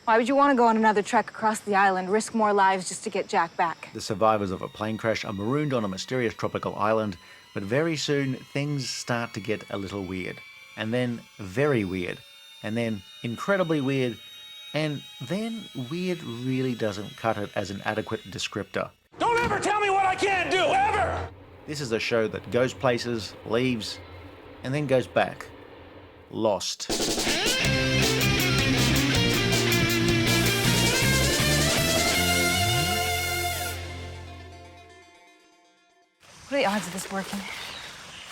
Why would you want to go on another trek across the island, risk more lives just to get Jack back? The survivors of a plane crash are marooned on a mysterious tropical island, but very soon things start to get a little weird. And then very weird. And then incredibly weird. And then weird really doesn't cut it as an adequate descriptor. Don't ever tell me what I can't do, ever! This is a show that goes places, leaves, and then goes back. Lost. What are the odds of this working?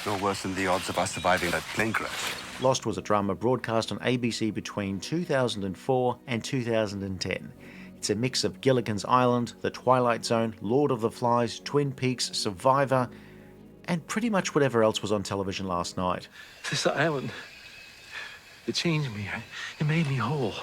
No worse than the odds of us surviving that plane crash. Lost was a drama broadcast on ABC between 2004 and 2010. It's a mix of Gilligan's Island, The Twilight Zone, Lord of the Flies, Twin Peaks, Survivor, and pretty much whatever else was on television last night. This island, it changed me. It made me whole.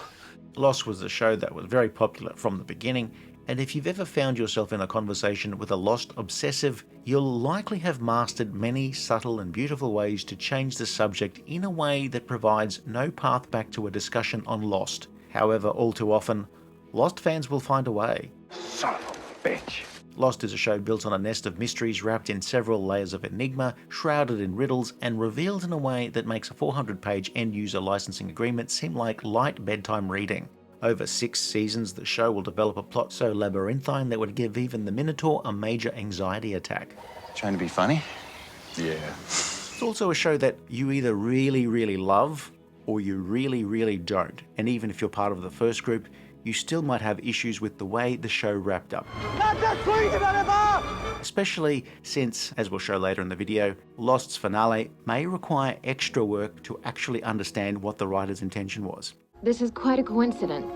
Lost was a show that was very popular from the beginning, and if you've ever found yourself in a conversation with a Lost obsessive, you'll likely have mastered many subtle and beautiful ways to change the subject in a way that provides no path back to a discussion on Lost. However, all too often, Lost fans will find a way. Son of a bitch. Lost is a show built on a nest of mysteries wrapped in several layers of enigma, shrouded in riddles, and revealed in a way that makes a 400-page end-user licensing agreement seem like light bedtime reading. Over 6 seasons, the show will develop a plot so labyrinthine that would give even the Minotaur a major anxiety attack. Trying to be funny? Yeah. It's also a show that you either really, really love or you really, really don't. And even if you're part of the first group, you still might have issues with the way the show wrapped up. Especially since, as we'll show later in the video, Lost's finale may require extra work to actually understand what the writer's intention was. This is quite a coincidence.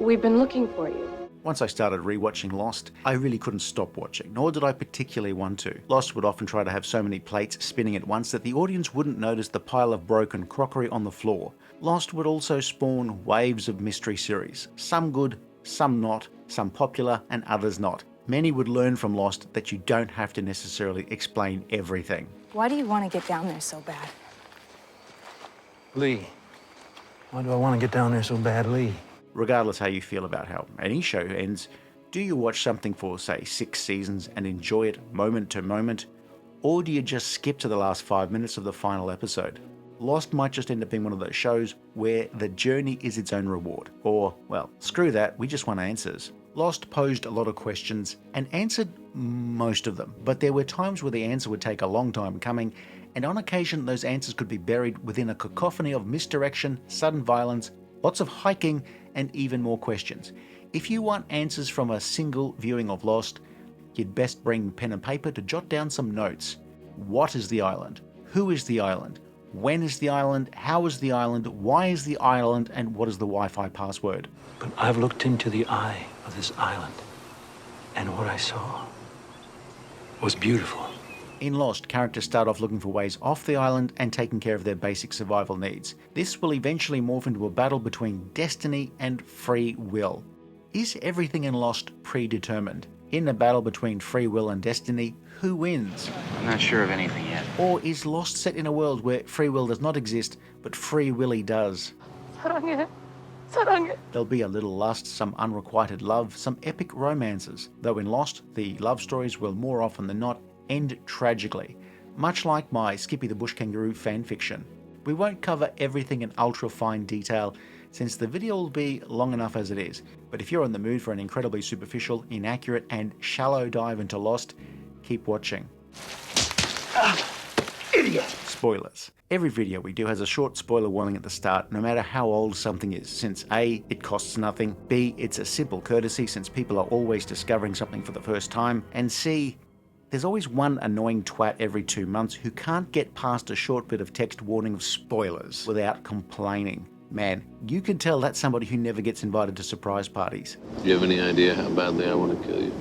We've been looking for you. Once I started rewatching Lost, I really couldn't stop watching, nor did I particularly want to. Lost would often try to have so many plates spinning at once that the audience wouldn't notice the pile of broken crockery on the floor. Lost would also spawn waves of mystery series, some good, some not, some popular and others not. Many would learn from Lost that you don't have to necessarily explain everything. Why do you want to get down there so bad? Lee. Why do I want to get down there so badly? Regardless how you feel about how any show ends, do you watch something for, say, 6 seasons and enjoy it moment to moment? Or do you just skip to the last 5 minutes of the final episode? Lost might just end up being one of those shows where the journey is its own reward. Or, well, screw that, we just want answers. Lost posed a lot of questions and answered most of them, but there were times where the answer would take a long time coming, and on occasion those answers could be buried within a cacophony of misdirection, sudden violence, lots of hiking, and even more questions. If you want answers from a single viewing of Lost, you'd best bring pen and paper to jot down some notes. What is the island? Who is the island? When is the island? How is the island? Why is the island? And what is the Wi-Fi password? But I've looked into the eye of this island, and what I saw was beautiful. In Lost, characters start off looking for ways off the island and taking care of their basic survival needs. This will eventually morph into a battle between destiny and free will. Is everything in Lost predetermined? In a battle between free will and destiny, who wins? I'm not sure of anything yet. Or is Lost set in a world where free will does not exist, but Free Willy does? There'll be a little lust, some unrequited love, some epic romances. Though in Lost, the love stories will more often than not end tragically, much like my Skippy the Bush Kangaroo fanfiction. We won't cover everything in ultra fine detail since the video will be long enough as it is, but if you're in the mood for an incredibly superficial, inaccurate and shallow dive into Lost, keep watching. Idiot! Spoilers. Every video we do has a short spoiler warning at the start, no matter how old something is, since A, it costs nothing, B, it's a simple courtesy since people are always discovering something for the first time, and C, there's always one annoying twat every 2 months who can't get past a short bit of text warning of spoilers without complaining. Man, you can tell that's somebody who never gets invited to surprise parties. Do you have any idea how badly I want to kill you?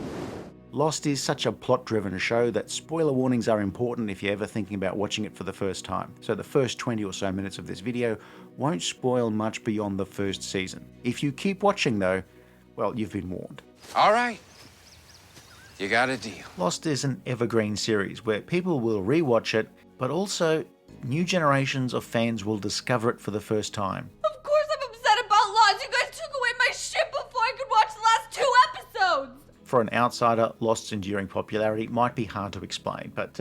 Lost is such a plot-driven show that spoiler warnings are important if you're ever thinking about watching it for the first time. So the first 20 or so minutes of this video won't spoil much beyond the first season. If you keep watching though, well, you've been warned. All right. You got a deal. Lost is an evergreen series where people will rewatch it, but also new generations of fans will discover it for the first time. Of course I'm upset about Lost. You guys took away my show. For an outsider, Lost's enduring popularity might be hard to explain, but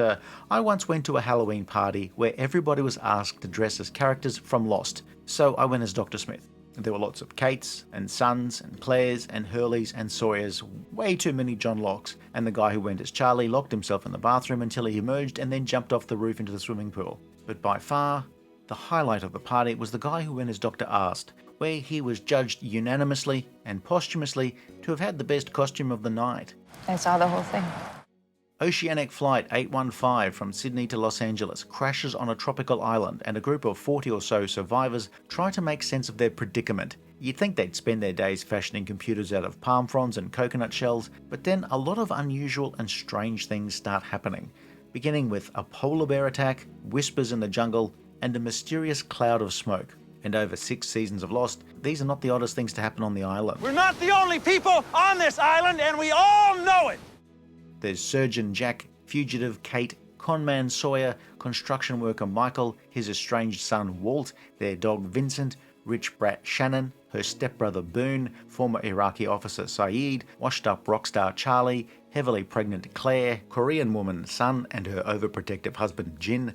I once went to a Halloween party where everybody was asked to dress as characters from Lost, so I went as Dr. Smith. There were lots of Kates, and Suns, and Claires, and Hurleys, and Sawyers, way too many John Lockes, and the guy who went as Charlie locked himself in the bathroom until he emerged and then jumped off the roof into the swimming pool. But by far, the highlight of the party was the guy who went as Dr. Ast, where he was judged unanimously and posthumously to have had the best costume of the night. I saw the whole thing. Oceanic Flight 815 from Sydney to Los Angeles crashes on a tropical island, and a group of 40 or so survivors try to make sense of their predicament. You'd think they'd spend their days fashioning computers out of palm fronds and coconut shells, but then a lot of unusual and strange things start happening, beginning with a polar bear attack, whispers in the jungle, and a mysterious cloud of smoke. And over 6 seasons of Lost, these are not the oddest things to happen on the island. We're not the only people on this island, and we all know it! There's Surgeon Jack, fugitive Kate, conman Sawyer, construction worker Michael, his estranged son Walt, their dog Vincent, rich brat Shannon, her stepbrother Boone, former Iraqi officer Sayid, washed-up rock star Charlie, heavily pregnant Claire, Korean woman Sun and her overprotective husband Jin,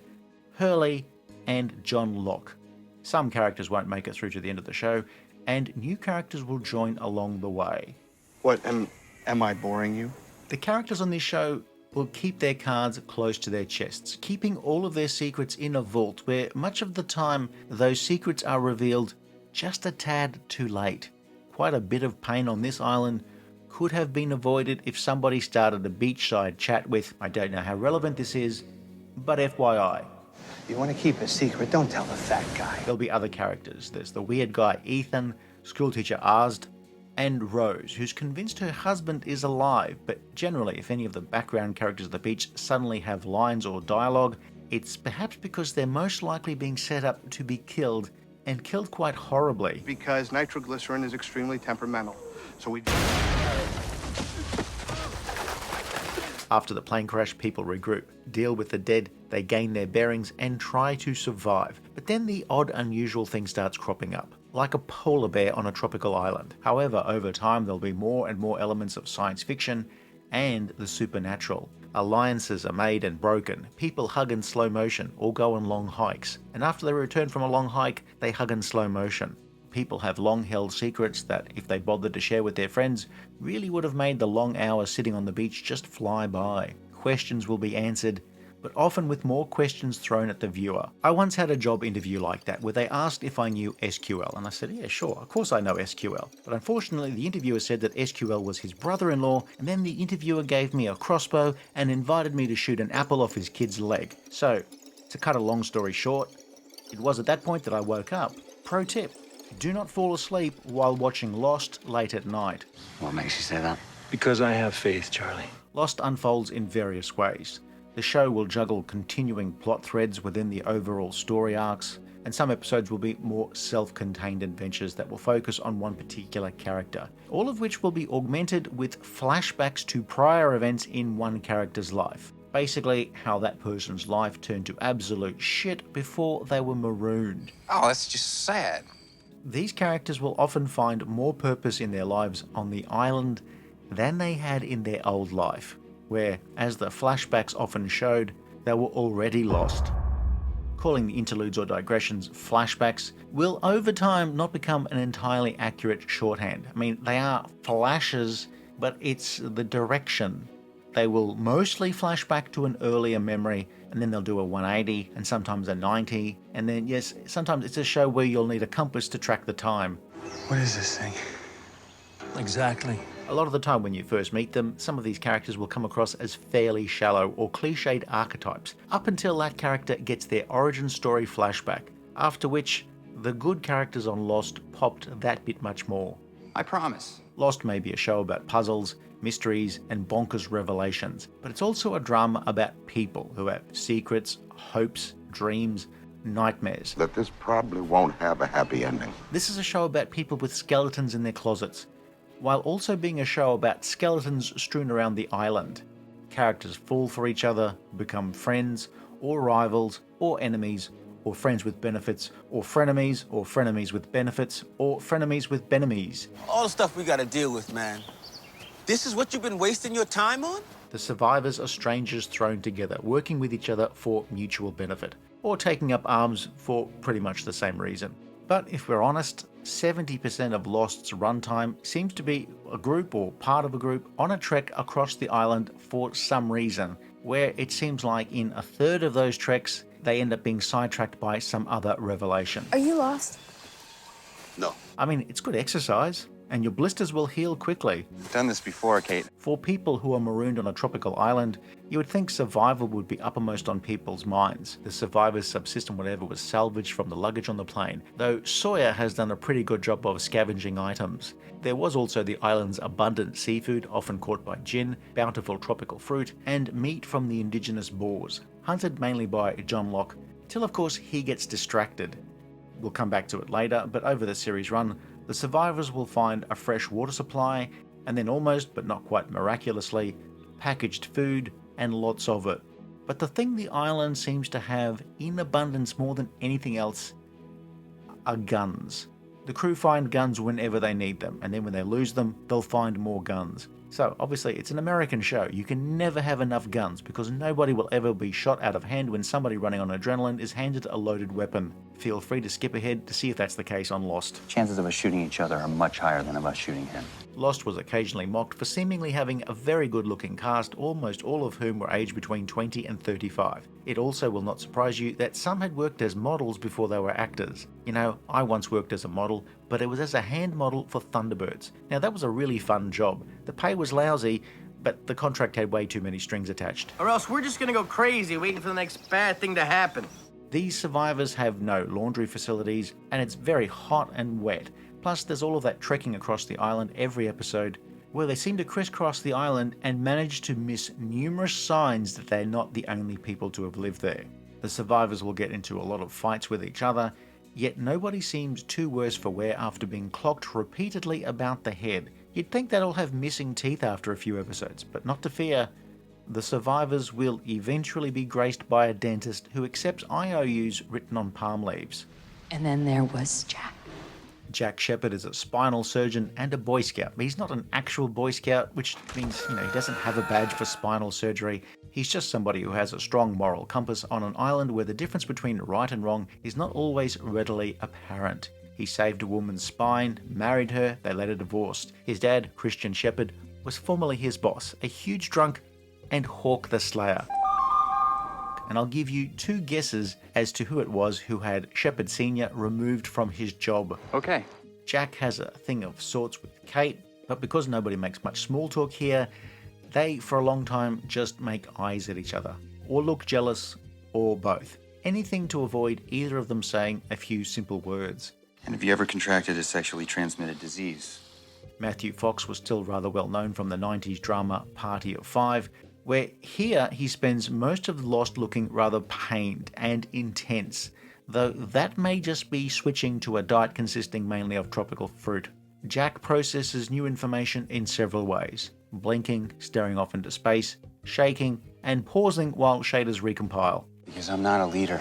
Hurley, and John Locke. Some characters won't make it through to the end of the show, and new characters will join along the way. What, am I boring you? The characters on this show will keep their cards close to their chests, keeping all of their secrets in a vault where much of the time those secrets are revealed just a tad too late. Quite a bit of pain on this island could have been avoided if somebody started a beachside chat with, I don't know how relevant this is, but FYI. You want to keep a secret, don't tell the fat guy. There'll be other characters. There's the weird guy Ethan, schoolteacher Ast, and Rose, who's convinced her husband is alive, but generally if any of the background characters of the beach suddenly have lines or dialogue, it's perhaps because they're most likely being set up to be killed, and killed quite horribly. Because nitroglycerin is extremely temperamental, so we... After the plane crash, people regroup, deal with the dead, they gain their bearings and try to survive. But then the odd, unusual thing starts cropping up, like a polar bear on a tropical island. However, over time there'll be more and more elements of science fiction and the supernatural. Alliances are made and broken, people hug in slow motion or go on long hikes, and after they return from a long hike, they hug in slow motion. People have long-held secrets that, if they bothered to share with their friends, really would have made the long hours sitting on the beach just fly by. Questions will be answered, but often with more questions thrown at the viewer. I once had a job interview like that, where they asked if I knew SQL, and I said, yeah, sure, of course I know SQL. But unfortunately, the interviewer said that SQL was his brother-in-law, and then the interviewer gave me a crossbow and invited me to shoot an apple off his kid's leg. So, to cut a long story short, it was at that point that I woke up. Pro tip: do not fall asleep while watching Lost late at night. What makes you say that? Because I have faith, Charlie. Lost unfolds in various ways. The show will juggle continuing plot threads within the overall story arcs, and some episodes will be more self-contained adventures that will focus on one particular character, all of which will be augmented with flashbacks to prior events in one character's life. Basically, how that person's life turned to absolute shit before they were marooned. Oh, that's just sad. These characters will often find more purpose in their lives on the island than they had in their old life, where, as the flashbacks often showed, they were already lost. Calling the interludes or digressions flashbacks will over time not become an entirely accurate shorthand. I mean, they are flashes, but it's the direction. They will mostly flash back to an earlier memory, and then they'll do a 180 and sometimes a 90, and then yes, sometimes it's a show where you'll need a compass to track the time. What is this thing? Exactly. A lot of the time when you first meet them, some of these characters will come across as fairly shallow or cliched archetypes, up until that character gets their origin story flashback, after which the good characters on Lost popped that bit much more. I promise. Lost may be a show about puzzles, mysteries, and bonkers revelations, but it's also a drama about people who have secrets, hopes, dreams, nightmares. That this probably won't have a happy ending. This is a show about people with skeletons in their closets, while also being a show about skeletons strewn around the island. Characters fall for each other, become friends, or rivals, or enemies, or friends with benefits, or frenemies with benefits, or frenemies with benemies. All the stuff we gotta deal with, man. This is what you've been wasting your time on? The survivors are strangers thrown together, working with each other for mutual benefit, or taking up arms for pretty much the same reason. But if we're honest, 70% of Lost's runtime seems to be a group or part of a group on a trek across the island for some reason, where it seems like in a third of those treks, they end up being sidetracked by some other revelation. Are you lost? No. I mean, it's good exercise, and your blisters will heal quickly. I've done this before, Kate. For people who are marooned on a tropical island, you would think survival would be uppermost on people's minds. The survivors subsist on whatever was salvaged from the luggage on the plane, though Sawyer has done a pretty good job of scavenging items. There was also the island's abundant seafood, often caught by Jin, bountiful tropical fruit, and meat from the indigenous boars, hunted mainly by John Locke, till of course he gets distracted. We'll come back to it later, but over the series run, the survivors will find a fresh water supply, and then almost, but not quite miraculously, packaged food, and lots of it. But the thing the island seems to have in abundance more than anything else are guns. The crew find guns whenever they need them, and then when they lose them, they'll find more guns. So obviously it's an American show. You can never have enough guns because nobody will ever be shot out of hand when somebody running on adrenaline is handed a loaded weapon. Feel free to skip ahead to see if that's the case on Lost. Chances of us shooting each other are much higher than of us shooting him. Lost was occasionally mocked for seemingly having a very good-looking cast, almost all of whom were aged between 20 and 35. It also will not surprise you that some had worked as models before they were actors. You know, I once worked as a model, but it was as a hand model for Thunderbirds. Now that was a really fun job. The pay was lousy, but the contract had way too many strings attached. Or else we're just gonna go crazy waiting for the next bad thing to happen. These survivors have no laundry facilities, and it's very hot and wet. Plus, there's all of that trekking across the island every episode, where they seem to crisscross the island and manage to miss numerous signs that they're not the only people to have lived there. The survivors will get into a lot of fights with each other, yet nobody seems too worse for wear after being clocked repeatedly about the head. You'd think they'd all have missing teeth after a few episodes, but not to fear. The survivors will eventually be graced by a dentist who accepts IOUs written on palm leaves. And then there was Jack. Jack Shephard is a spinal surgeon and a Boy Scout, but he's not an actual Boy Scout, which means, he doesn't have a badge for spinal surgery. He's just somebody who has a strong moral compass on an island where the difference between right and wrong is not always readily apparent. He saved a woman's spine, married her, they later divorced. His dad, Christian Shephard, was formerly his boss, a huge drunk, and Hawk the Slayer. And I'll give you two guesses as to who it was who had Shephard Sr. removed from his job. Okay. Jack has a thing of sorts with Kate, but because nobody makes much small talk here, they for a long time just make eyes at each other, or look jealous, or both. Anything to avoid either of them saying a few simple words. And have you ever contracted a sexually transmitted disease? Matthew Fox was still rather well known from the 90s drama Party of Five, where here he spends most of the Lost looking rather pained and intense, though that may just be switching to a diet consisting mainly of tropical fruit. Jack processes new information in several ways: blinking, staring off into space, shaking, and pausing while shaders recompile. Because I'm not a leader.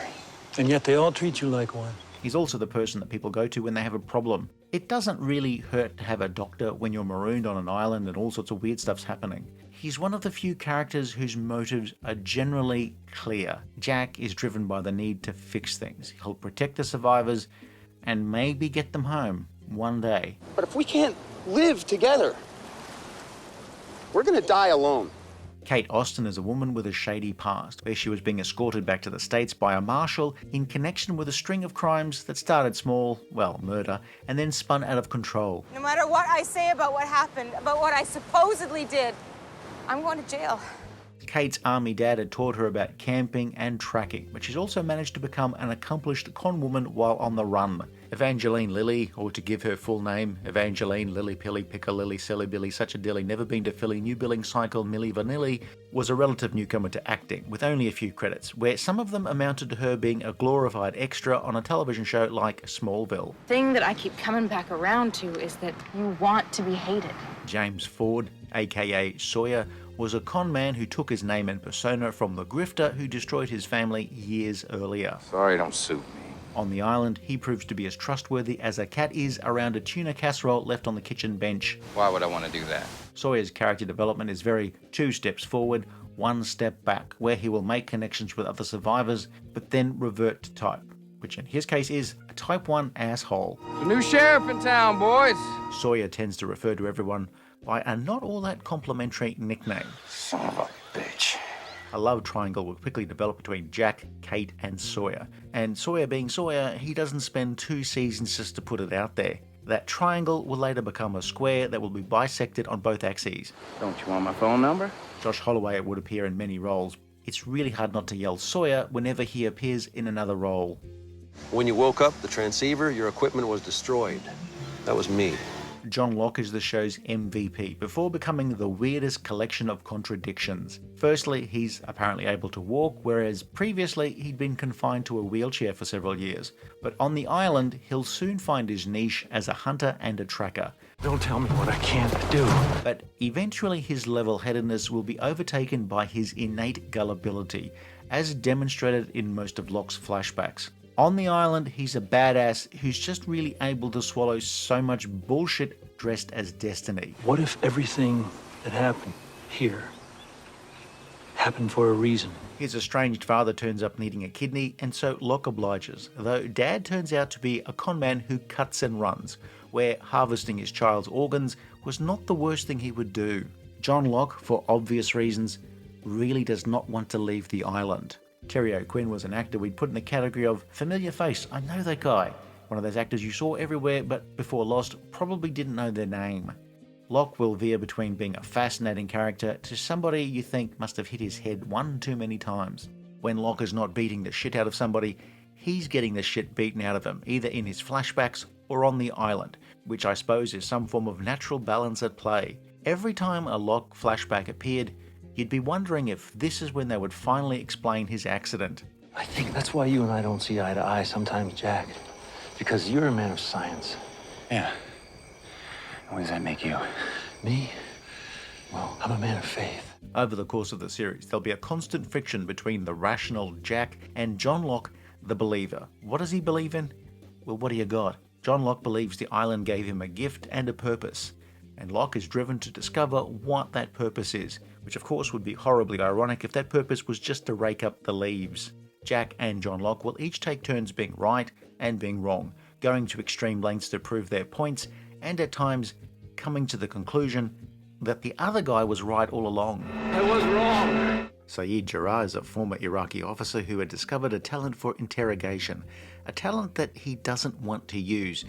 And yet they all treat you like one. He's also the person that people go to when they have a problem. It doesn't really hurt to have a doctor when you're marooned on an island and all sorts of weird stuff's happening. He's one of the few characters whose motives are generally clear. Jack is driven by the need to fix things. He'll protect the survivors and maybe get them home one day. But if we can't live together, we're gonna die alone. Kate Austen is a woman with a shady past, where she was being escorted back to the States by a marshal in connection with a string of crimes that started small, well, murder, and then spun out of control. No matter what I say about what happened, about what I supposedly did, I'm going to jail. Kate's army dad had taught her about camping and tracking, but she's also managed to become an accomplished con woman while on the run. Evangeline Lilly, or to give her full name, Evangeline Lilly Pilly Picker Lily Silly Billy Such a Dilly Never Been to Philly New Billing Cycle Millie Vanilli, was a relative newcomer to acting, with only a few credits, where some of them amounted to her being a glorified extra on a television show like Smallville. The thing that I keep coming back around to is that you want to be hated. James Ford, aka Sawyer, was a con man who took his name and persona from the grifter who destroyed his family years earlier. Sorry, don't suit me. On the island, he proves to be as trustworthy as a cat is around a tuna casserole left on the kitchen bench. Why would I want to do that? Sawyer's character development is very 2 steps forward, 1 step back, where he will make connections with other survivors, but then revert to type, which in his case is a type 1 asshole. The new sheriff in town, boys. Sawyer tends to refer to everyone by a not all that complimentary nickname. Son of a bitch. A love triangle will quickly develop between Jack, Kate, and Sawyer. And Sawyer being Sawyer, he doesn't spend 2 seasons just to put it out there. That triangle will later become a square that will be bisected on both axes. Don't you want my phone number? Josh Holloway would appear in many roles. It's really hard not to yell Sawyer whenever he appears in another role. When you woke up, the transceiver, your equipment was destroyed. That was me. John Locke is the show's MVP before becoming the weirdest collection of contradictions. Firstly, he's apparently able to walk, whereas previously he'd been confined to a wheelchair for several years. But on the island, he'll soon find his niche as a hunter and a tracker. Don't tell me what I can't do. But eventually his level-headedness will be overtaken by his innate gullibility, as demonstrated in most of Locke's flashbacks. On the island, he's a badass who's just really able to swallow so much bullshit dressed as destiny. What if everything that happened here happened for a reason? His estranged father turns up needing a kidney, and so Locke obliges, though Dad turns out to be a conman who cuts and runs, where harvesting his child's organs was not the worst thing he would do. John Locke, for obvious reasons, really does not want to leave the island. Terry O'Quinn was an actor we'd put in the category of familiar face, I know that guy. One of those actors you saw everywhere but before Lost probably didn't know their name. Locke will veer between being a fascinating character to somebody you think must have hit his head one too many times. When Locke is not beating the shit out of somebody, he's getting the shit beaten out of him, either in his flashbacks or on the island, which I suppose is some form of natural balance at play. Every time a Locke flashback appeared, you'd be wondering if this is when they would finally explain his accident. I think that's why you and I don't see eye to eye sometimes, Jack. Because you're a man of science. Yeah. What does that make you? Me? Well, I'm a man of faith. Over the course of the series, there'll be a constant friction between the rational Jack and John Locke, the believer. What does he believe in? Well, what do you got? John Locke believes the island gave him a gift and a purpose, and Locke is driven to discover what that purpose is, which of course would be horribly ironic if that purpose was just to rake up the leaves. Jack and John Locke will each take turns being right and being wrong, going to extreme lengths to prove their points, and at times coming to the conclusion that the other guy was right all along. I was wrong. Sayid Jarrah is a former Iraqi officer who had discovered a talent for interrogation, a talent that he doesn't want to use,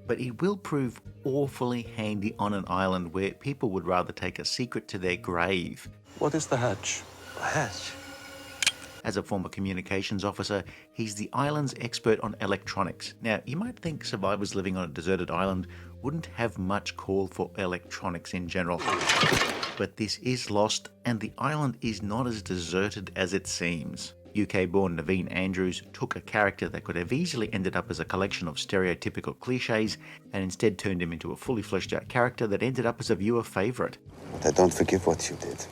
but it will prove awfully handy on an island where people would rather take a secret to their grave. What is the hatch? A hatch? As a former communications officer, he's the island's expert on electronics. Now, you might think survivors living on a deserted island wouldn't have much call for electronics in general. But this is Lost, and the island is not as deserted as it seems. UK-born Naveen Andrews took a character that could have easily ended up as a collection of stereotypical cliches and instead turned him into a fully fleshed out character that ended up as a viewer favourite. But I don't forgive what you did.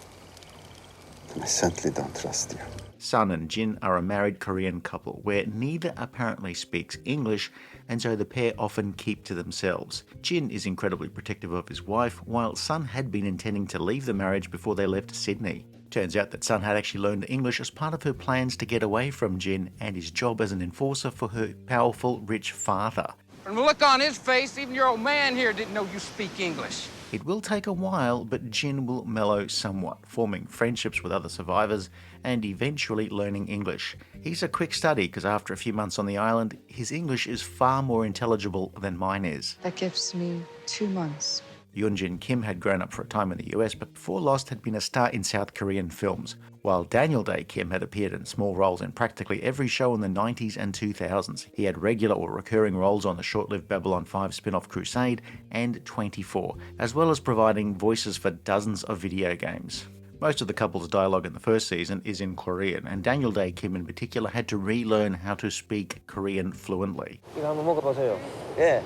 And I certainly don't trust you. Sun and Jin are a married Korean couple where neither apparently speaks English, and so the pair often keep to themselves. Jin is incredibly protective of his wife, while Sun had been intending to leave the marriage before they left Sydney. Turns out that Sun had actually learned English as part of her plans to get away from Jin and his job as an enforcer for her powerful, rich father. From the look on his face, even your old man here didn't know you speak English. It will take a while, but Jin will mellow somewhat, forming friendships with other survivors and eventually learning English. He's a quick study because after a few months on the island, his English is far more intelligible than mine is. That gives me 2 months. Yunjin Kim had grown up for a time in the US, but before Lost had been a star in South Korean films, while Daniel Day Kim had appeared in small roles in practically every show in the 90s and 2000s. He had regular or recurring roles on the short-lived Babylon 5 spin-off Crusade and 24, as well as providing voices for dozens of video games. Most of the couple's dialogue in the first season is in Korean, and Daniel Day Kim in particular had to relearn how to speak Korean fluently. Yeah.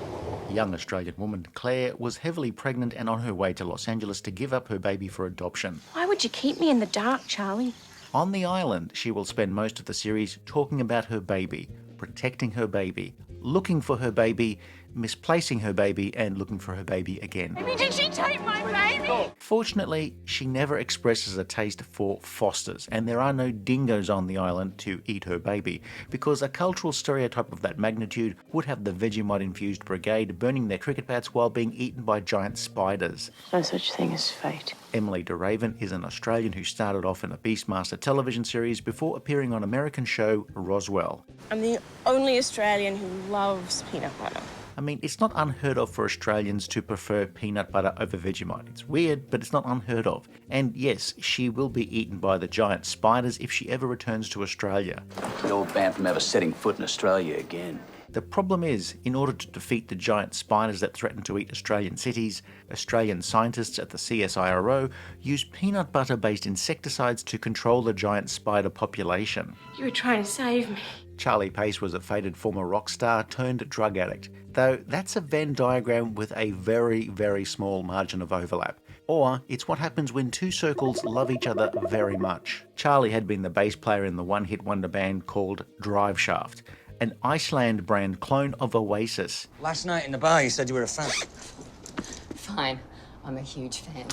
Young Australian woman Claire was heavily pregnant and on her way to Los Angeles to give up her baby for adoption. Why would you keep me in the dark, Charlie? On the island, she will spend most of the series talking about her baby, protecting her baby, looking for her baby, misplacing her baby, and looking for her baby again. Did she take my baby? Fortunately, she never expresses a taste for Fosters, and there are no dingoes on the island to eat her baby, because a cultural stereotype of that magnitude would have the Vegemite-infused brigade burning their cricket bats while being eaten by giant spiders. No such thing as fate. Emilie de Ravin is an Australian who started off in a Beastmaster television series before appearing on American show Roswell. I'm the only Australian who loves peanut butter. I mean, it's not unheard of for Australians to prefer peanut butter over Vegemite. It's weird, but it's not unheard of. And yes, she will be eaten by the giant spiders if she ever returns to Australia. The old band from ever setting foot in Australia again. The problem is, in order to defeat the giant spiders that threaten to eat Australian cities, Australian scientists at the CSIRO use peanut butter-based insecticides to control the giant spider population. You were trying to save me. Charlie Pace was a faded former rock star turned drug addict, though that's a Venn diagram with a very, very small margin of overlap. Or it's what happens when two circles love each other very much. Charlie had been the bass player in the one-hit wonder band called Driveshaft, an Iceland brand clone of Oasis. Last night in the bar, you said you were a fan. Fine. I'm a huge fan.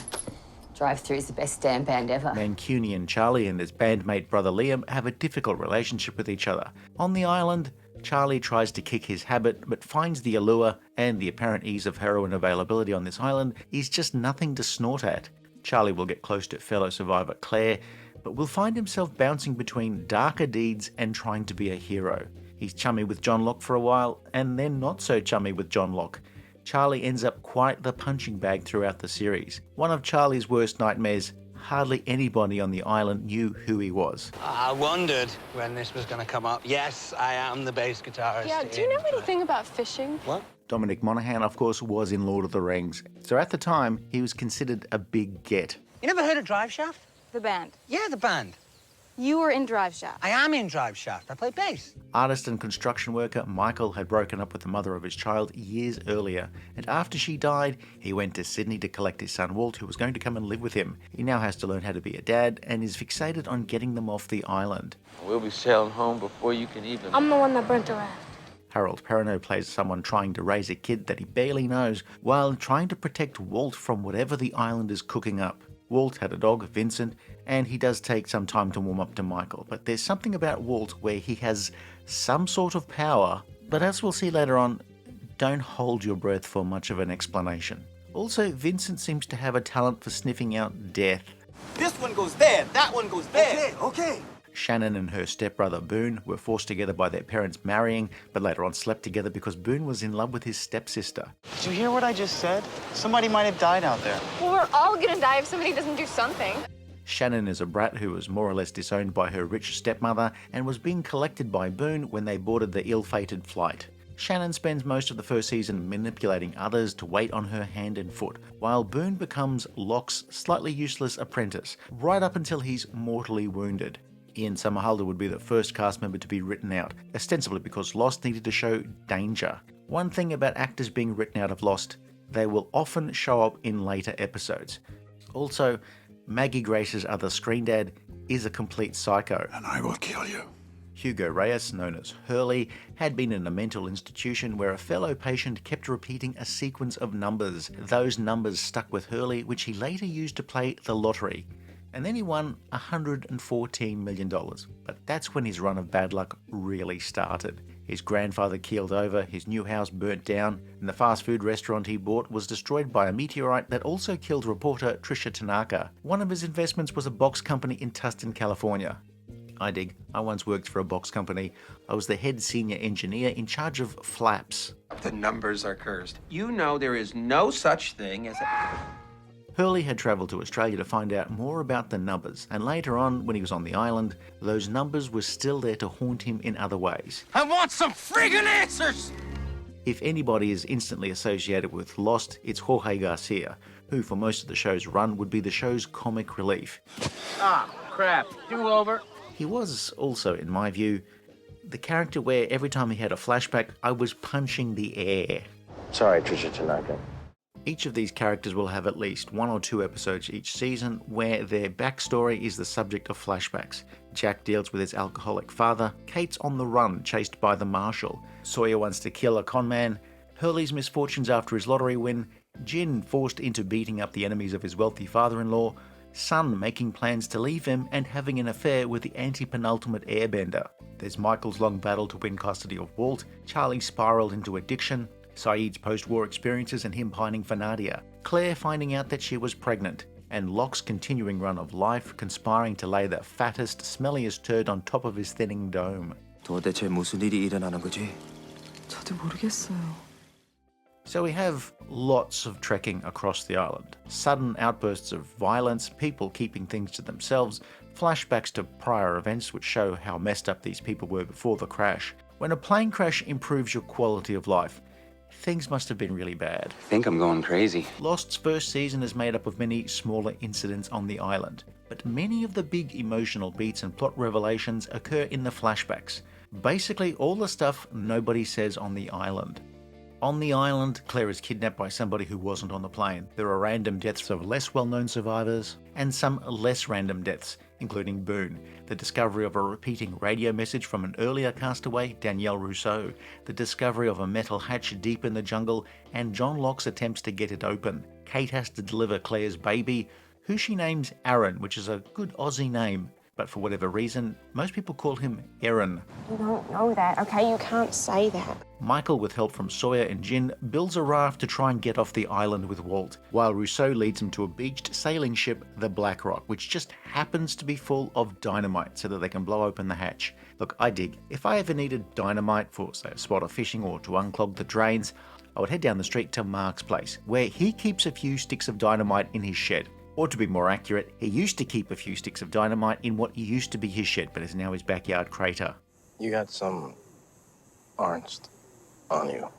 Drive-Thru is the best damn band ever. Mancunian Charlie and his bandmate brother Liam have a difficult relationship with each other. On the island, Charlie tries to kick his habit, but finds the allure, and the apparent ease of heroin availability on this island is just nothing to snort at. Charlie will get close to fellow survivor Claire, but will find himself bouncing between darker deeds and trying to be a hero. He's chummy with John Locke for a while, and then not so chummy with John Locke. Charlie ends up quite the punching bag throughout the series. One of Charlie's worst nightmares, hardly anybody on the island knew who he was. I wondered when this was going to come up. Yes, I am the bass guitarist. Yeah, do you know anything about fishing? What? Dominic Monaghan, of course, was in Lord of the Rings, so at the time, he was considered a big get. You never heard of Driveshaft? The band. Yeah, the band. You were in Driveshaft. I am in Driveshaft. I play bass. Artist and construction worker Michael had broken up with the mother of his child years earlier, and after she died, he went to Sydney to collect his son Walt, who was going to come and live with him. He now has to learn how to be a dad and is fixated on getting them off the island. We'll be sailing home before you can even... I'm the one that burnt the raft. Harold Perrineau plays someone trying to raise a kid that he barely knows, while trying to protect Walt from whatever the island is cooking up. Walt had a dog, Vincent, and he does take some time to warm up to Michael, but there's something about Walt where he has some sort of power, but as we'll see later on, don't hold your breath for much of an explanation. Also, Vincent seems to have a talent for sniffing out death. This one goes there, that one goes there. Okay. Shannon and her stepbrother Boone were forced together by their parents marrying, but later on slept together because Boone was in love with his stepsister. Did you hear what I just said? Somebody might have died out there. Well, we're all gonna die if somebody doesn't do something. Shannon is a brat who was more or less disowned by her rich stepmother and was being collected by Boone when they boarded the ill-fated flight. Shannon spends most of the first season manipulating others to wait on her hand and foot, while Boone becomes Locke's slightly useless apprentice, right up until he's mortally wounded. Ian Somerhalder would be the first cast member to be written out, ostensibly because Lost needed to show danger. One thing about actors being written out of Lost, they will often show up in later episodes. Also, Maggie Grace's other screen dad is a complete psycho. And I will kill you. Hugo Reyes, known as Hurley, had been in a mental institution where a fellow patient kept repeating a sequence of numbers. Those numbers stuck with Hurley, which he later used to play the lottery. And then he won $114 million. But that's when his run of bad luck really started. His grandfather keeled over, his new house burnt down, and the fast food restaurant he bought was destroyed by a meteorite that also killed reporter Trisha Tanaka. One of his investments was a box company in Tustin, California. I dig. I once worked for a box company. I was the head senior engineer in charge of flaps. The numbers are cursed. You know there is no such thing as a... Hurley had travelled to Australia to find out more about the numbers, and later on, when he was on the island, those numbers were still there to haunt him in other ways. I want some friggin' answers! If anybody is instantly associated with Lost, it's Jorge Garcia, who for most of the show's run would be the show's comic relief. Ah, crap. Do over. He was also, in my view, the character where every time he had a flashback, I was punching the air. Sorry, Trisha Tanaka. Each of these characters will have at least 1 or 2 episodes each season where their backstory is the subject of flashbacks. Jack deals with his alcoholic father, Kate's on the run chased by the marshal, Sawyer wants to kill a conman, Hurley's misfortunes after his lottery win, Jin forced into beating up the enemies of his wealthy father-in-law, Sun making plans to leave him and having an affair with the anti-penultimate airbender. There's Michael's long battle to win custody of Walt, Charlie spiraled into addiction, Sayid's post-war experiences and him pining for Nadia, Claire finding out that she was pregnant, and Locke's continuing run of life conspiring to lay the fattest, smelliest turd on top of his thinning dome. 도대체 무슨 일이 일어나는 거지? 저도 모르겠어요. So we have lots of trekking across the island, sudden outbursts of violence, people keeping things to themselves, flashbacks to prior events which show how messed up these people were before the crash. When a plane crash improves your quality of life, things must have been really bad. I think I'm going crazy. Lost's first season is made up of many smaller incidents on the island, but many of the big emotional beats and plot revelations occur in the flashbacks. Basically all the stuff nobody says on the island. On the island, Claire is kidnapped by somebody who wasn't on the plane. There are random deaths of less well-known survivors, and some less random deaths, including Boone, the discovery of a repeating radio message from an earlier castaway, Danielle Rousseau, the discovery of a metal hatch deep in the jungle, and John Locke's attempts to get it open. Kate has to deliver Claire's baby, who she names Aaron, which is a good Aussie name. But for whatever reason, most people call him Aaron. You don't know that, okay? You can't say that. Michael, with help from Sawyer and Jin, builds a raft to try and get off the island with Walt, while Rousseau leads him to a beached sailing ship, the Black Rock, which just happens to be full of dynamite so that they can blow open the hatch. Look, I dig. If I ever needed dynamite for, say, a spot of fishing or to unclog the drains, I would head down the street to Mark's place, where he keeps a few sticks of dynamite in his shed. Or to be more accurate, he used to keep a few sticks of dynamite in what used to be his shed, but is now his backyard crater. You got some angst on you.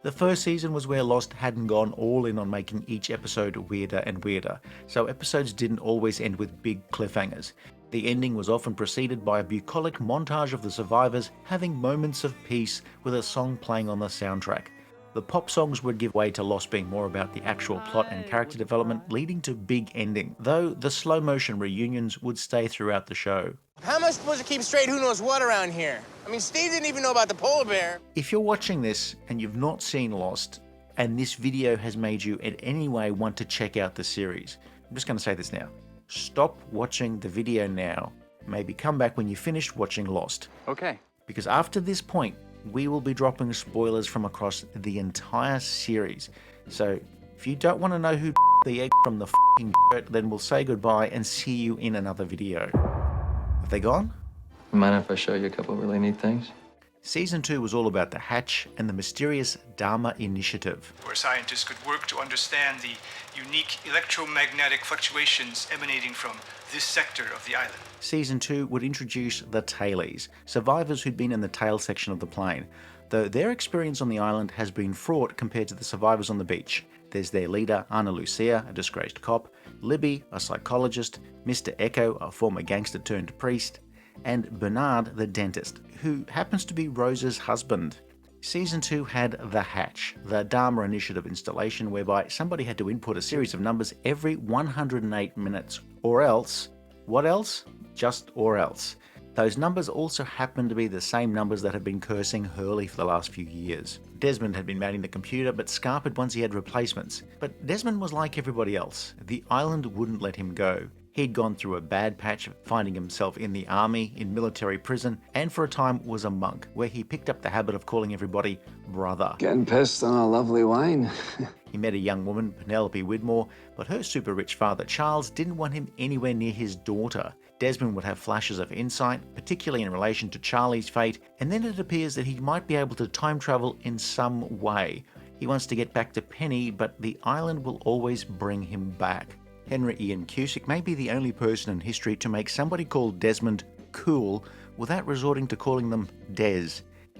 The first season was where Lost hadn't gone all in on making each episode weirder and weirder, so episodes didn't always end with big cliffhangers. The ending was often preceded by a bucolic montage of the survivors having moments of peace with a song playing on the soundtrack. The pop songs would give way to Lost being more about the actual plot and character development, leading to big ending, though the slow-motion reunions would stay throughout the show. How am I supposed to keep straight who knows what around here? I mean, Steve didn't even know about the polar bear. If you're watching this and you've not seen Lost, and this video has made you in any way want to check out the series, I'm just going to say this now. Stop watching the video now. Maybe come back when you finished watching Lost. Okay. Because after this point, we will be dropping spoilers from across the entire series. So if you don't want to know who the egg from the f***ing dirt, then we'll say goodbye and see you in another video. Have they gone? Mind if I show you a couple of really neat things? Season 2 was all about the hatch and the mysterious Dharma Initiative, where scientists could work to understand the unique electromagnetic fluctuations emanating from this sector of the island. Season 2 would introduce the tailies, survivors who'd been in the tail section of the plane, though their experience on the island has been fraught compared to the survivors on the beach. There's their leader, Ana Lucia, a disgraced cop, Libby, a psychologist, Mr. Echo, a former gangster turned priest, and Bernard, the dentist, who happens to be Rose's husband. Season 2 had The Hatch, the Dharma Initiative installation whereby somebody had to input a series of numbers every 108 minutes, or else, what else? Just or else. Those numbers also happened to be the same numbers that had been cursing Hurley for the last few years. Desmond had been manning the computer, but scarpered once he had replacements. But Desmond was like everybody else. The island wouldn't let him go. He'd gone through a bad patch, finding himself in the army, in military prison, and for a time was a monk, where he picked up the habit of calling everybody brother. Getting pissed on a lovely wine. He met a young woman, Penelope Widmore, but her super-rich father, Charles, didn't want him anywhere near his daughter. Desmond would have flashes of insight, particularly in relation to Charlie's fate, and then it appears that he might be able to time travel in some way. He wants to get back to Penny, but the island will always bring him back. Henry Ian Cusick may be the only person in history to make somebody called Desmond cool without resorting to calling them Des.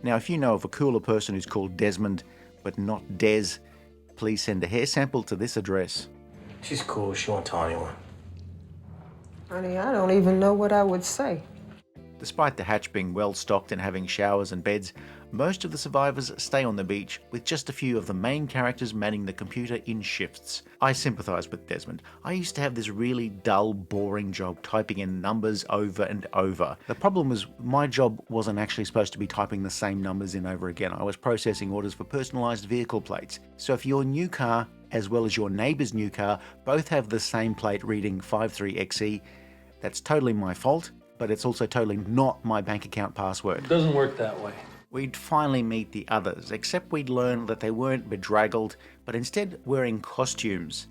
Now, if you know of a cooler person who's called Desmond, but not Des, please send a hair sample to this address. She's cool. She won't tell anyone. Honey, I don't even know what I would say. Despite the hatch being well stocked and having showers and beds, Most of the survivors stay on the beach, with just a few of the main characters manning the computer in shifts. I sympathise with Desmond. I used to have this really dull, boring job typing in numbers over and over. The problem was my job wasn't actually supposed to be typing the same numbers in over again. I was processing orders for personalised vehicle plates. So if your new car, as well as your neighbour's new car, both have the same plate reading 53XE, that's totally my fault, but it's also totally not my bank account password. It doesn't work that way. We'd finally meet the others, except we'd learn that they weren't bedraggled, but instead wearing costumes.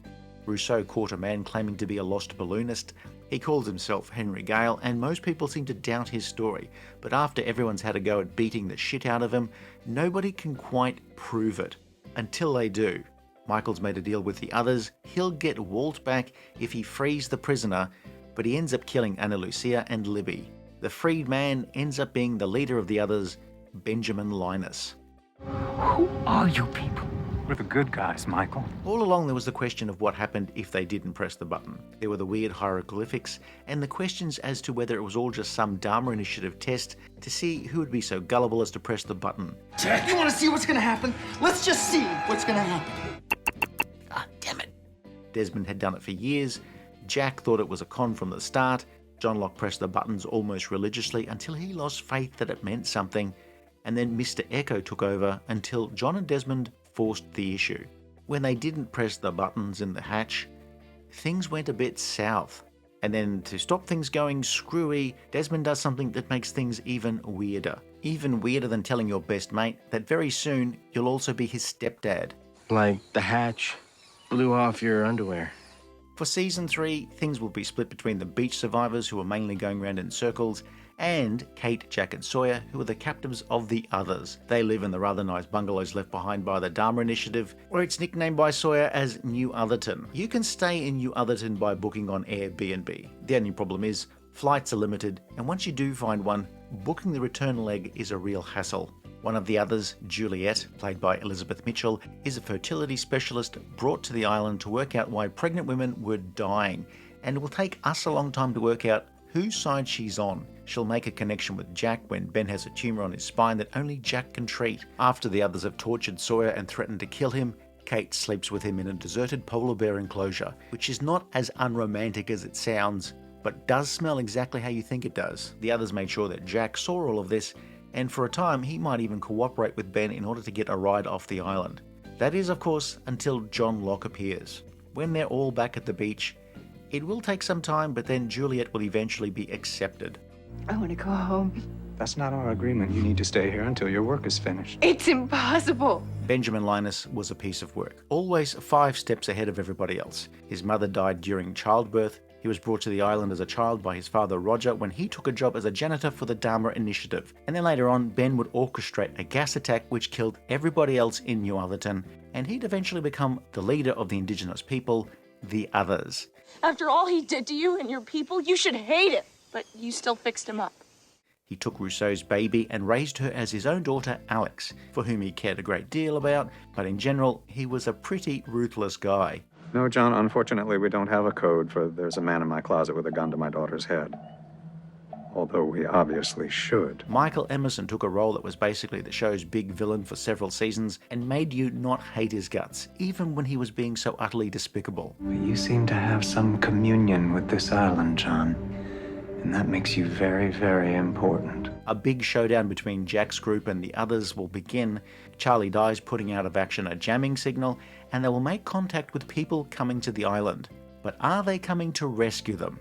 Rousseau caught a man claiming to be a lost balloonist. He calls himself Henry Gale, and most people seem to doubt his story. But after everyone's had a go at beating the shit out of him, nobody can quite prove it. Until they do. Michael's made a deal with the others. He'll get Walt back if he frees the prisoner, but he ends up killing Ana Lucia and Libby. The freed man ends up being the leader of the others, Benjamin Linus. Who are you people? We're the good guys, Michael. All along there was the question of what happened if they didn't press the button. There were the weird hieroglyphics and the questions as to whether it was all just some Dharma Initiative test to see who would be so gullible as to press the button. Jack, you want to see what's going to happen? Let's just see what's going to happen. Ah, damn it. Desmond had done it for years. Jack thought it was a con from the start. John Locke pressed the buttons almost religiously until he lost faith that it meant something. And then Mr. Echo took over until John and Desmond forced the issue. When they didn't press the buttons in the hatch, things went a bit south. And then to stop things going screwy, Desmond does something that makes things even weirder. Even weirder than telling your best mate that very soon you'll also be his stepdad. Like the hatch blew off your underwear. For Season 3, things will be split between the beach survivors who are mainly going around in circles and Kate, Jack and Sawyer, who are the captives of the others. They live in the rather nice bungalows left behind by the Dharma Initiative, where it's nicknamed by Sawyer as New Otherton. You can stay in New Otherton by booking on Airbnb. The only problem is, flights are limited, and once you do find one, booking the return leg is a real hassle. One of the others, Juliet, played by Elizabeth Mitchell, is a fertility specialist brought to the island to work out why pregnant women were dying, and it will take us a long time to work out whose side she's on. She'll make a connection with Jack when Ben has a tumour on his spine that only Jack can treat. After the others have tortured Sawyer and threatened to kill him, Kate sleeps with him in a deserted polar bear enclosure, which is not as unromantic as it sounds, but does smell exactly how you think it does. The others made sure that Jack saw all of this, and for a time he might even cooperate with Ben in order to get a ride off the island. That is, of course, until John Locke appears. When they're all back at the beach, it will take some time, but then Juliet will eventually be accepted. I want to go home. That's not our agreement. You need to stay here until your work is finished. It's impossible. Benjamin Linus was a piece of work, always 5 steps ahead of everybody else. His mother died during childbirth. He was brought to the island as a child by his father Roger when he took a job as a janitor for the Dharma Initiative. And then later on, Ben would orchestrate a gas attack which killed everybody else in New Otherton, and he'd eventually become the leader of the indigenous people, the Others. After all he did to you and your people, you should hate him. But you still fixed him up. He took Rousseau's baby and raised her as his own daughter, Alex, for whom he cared a great deal about, but in general, he was a pretty ruthless guy. No, John, unfortunately, we don't have a code for there's a man in my closet with a gun to my daughter's head. Although we obviously should. Michael Emerson took a role that was basically the show's big villain for several seasons and made you not hate his guts, even when he was being so utterly despicable. You seem to have some communion with this island, John. And that makes you very, very important. A big showdown between Jack's group and the others will begin. Charlie dies putting out of action a jamming signal, and they will make contact with people coming to the island. But are they coming to rescue them?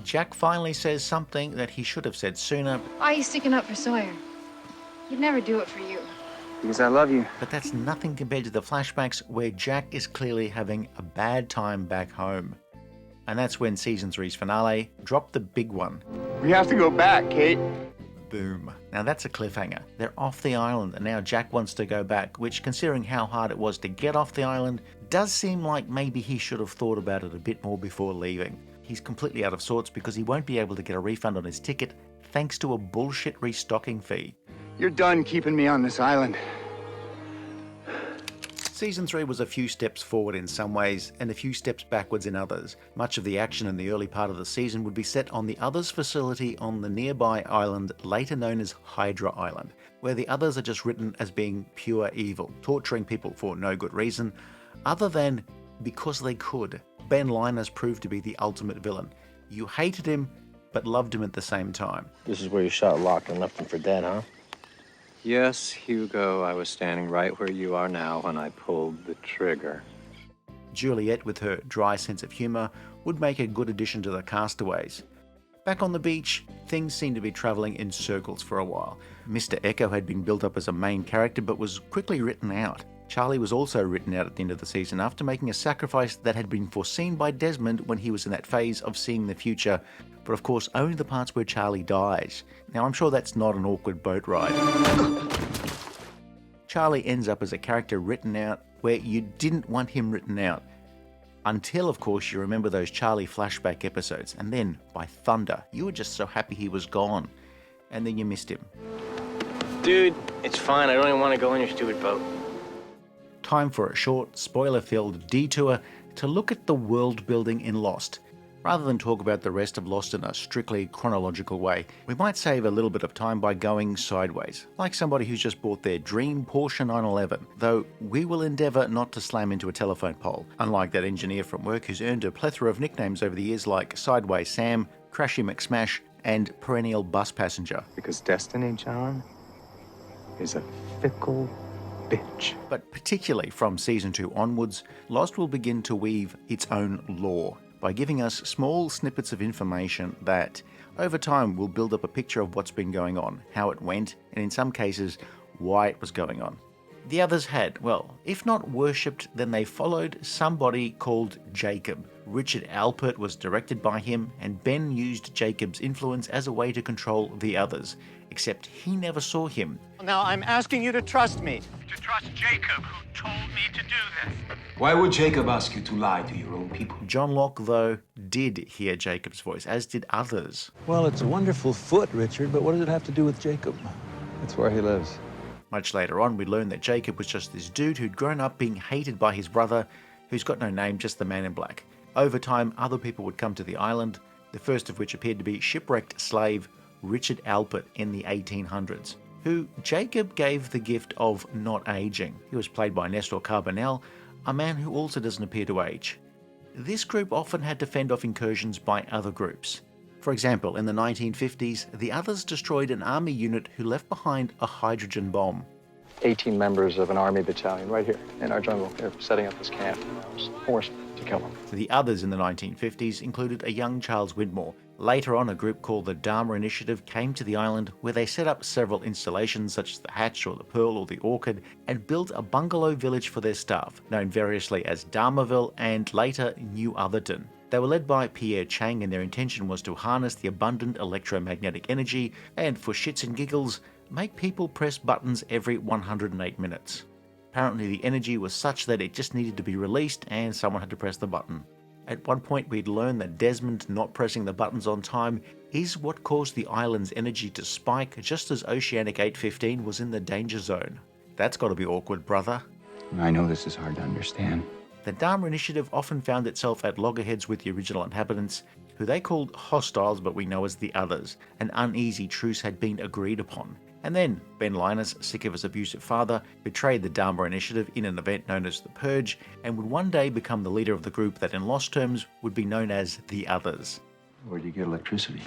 Jack finally says something that he should have said sooner. Why are you sticking up for Sawyer? He'd never do it for you. Because I love you. But that's nothing compared to the flashbacks where Jack is clearly having a bad time back home. And that's when Season 3's finale dropped the big one. We have to go back, Kate. Boom. Now that's a cliffhanger. They're off the island and now Jack wants to go back, which, considering how hard it was to get off the island, does seem like maybe he should have thought about it a bit more before leaving. He's completely out of sorts because he won't be able to get a refund on his ticket thanks to a bullshit restocking fee. You're done keeping me on this island. Season 3 was a few steps forward in some ways and a few steps backwards in others. Much of the action in the early part of the season would be set on the Others facility on the nearby island later known as Hydra Island, where the Others are just written as being pure evil, torturing people for no good reason, other than because they could. Ben Linus proved to be the ultimate villain. You hated him, but loved him at the same time. This is where you shot Locke and left him for dead, huh? Yes, Hugo, I was standing right where you are now when I pulled the trigger. Juliet, with her dry sense of humour, would make a good addition to the castaways. Back on the beach, things seemed to be travelling in circles for a while. Mr. Echo had been built up as a main character but was quickly written out. Charlie was also written out at the end of the season after making a sacrifice that had been foreseen by Desmond when he was in that phase of seeing the future, but of course only the parts where Charlie dies. Now I'm sure that's not an awkward boat ride. Charlie ends up as a character written out where you didn't want him written out. Until, of course, you remember those Charlie flashback episodes, and then, by thunder, you were just so happy he was gone. And then you missed him. Dude, it's fine. I don't even want to go on your stupid boat. Time for a short, spoiler-filled detour to look at the world building in Lost. Rather than talk about the rest of Lost in a strictly chronological way, we might save a little bit of time by going sideways, like somebody who's just bought their dream Porsche 911, though we will endeavour not to slam into a telephone pole, unlike that engineer from work who's earned a plethora of nicknames over the years like Sideways Sam, Crashy McSmash, and Perennial Bus Passenger. Because destiny, John, is a fickle bitch. But particularly from Season 2 onwards, Lost will begin to weave its own lore by giving us small snippets of information that, over time, will build up a picture of what's been going on, how it went, and in some cases, why it was going on. The Others had, well, if not worshipped, then they followed somebody called Jacob. Richard Alpert was directed by him, and Ben used Jacob's influence as a way to control the Others, except he never saw him. Now, I'm asking you to trust me. To trust Jacob, who told me to do this. Why would Jacob ask you to lie to your own people? John Locke, though, did hear Jacob's voice, as did others. Well, it's a wonderful foot, Richard, but what does it have to do with Jacob? That's where he lives. Much later on, we learned that Jacob was just this dude who'd grown up being hated by his brother, who's got no name, just the Man in Black. Over time, other people would come to the island, the first of which appeared to be shipwrecked slave Richard Alpert in the 1800s, who Jacob gave the gift of not aging. He was played by Nestor Carbonell, a man who also doesn't appear to age. This group often had to fend off incursions by other groups. For example, in the 1950s, the Others destroyed an army unit who left behind a hydrogen bomb. 18 members of an army battalion right here in our jungle. They're setting up this camp, and I was forced to kill them. The Others in the 1950s included a young Charles Widmore. Later on, a group called the Dharma Initiative came to the island, where they set up several installations such as the Hatch or the Pearl or the Orchid, and built a bungalow village for their staff, known variously as Dharmaville and later New Otherton. They were led by Pierre Chang, and their intention was to harness the abundant electromagnetic energy and, for shits and giggles, make people press buttons every 108 minutes. Apparently the energy was such that it just needed to be released and someone had to press the button. At one point we'd learned that Desmond not pressing the buttons on time is what caused the island's energy to spike just as Oceanic 815 was in the danger zone. That's gotta be awkward, brother. I know this is hard to understand. The Dharma Initiative often found itself at loggerheads with the original inhabitants, who they called hostiles but we know as the Others. An uneasy truce had been agreed upon. And then, Ben Linus, sick of his abusive father, betrayed the Dharma Initiative in an event known as the Purge, and would one day become the leader of the group that in Lost terms would be known as the Others. Where do you get electricity?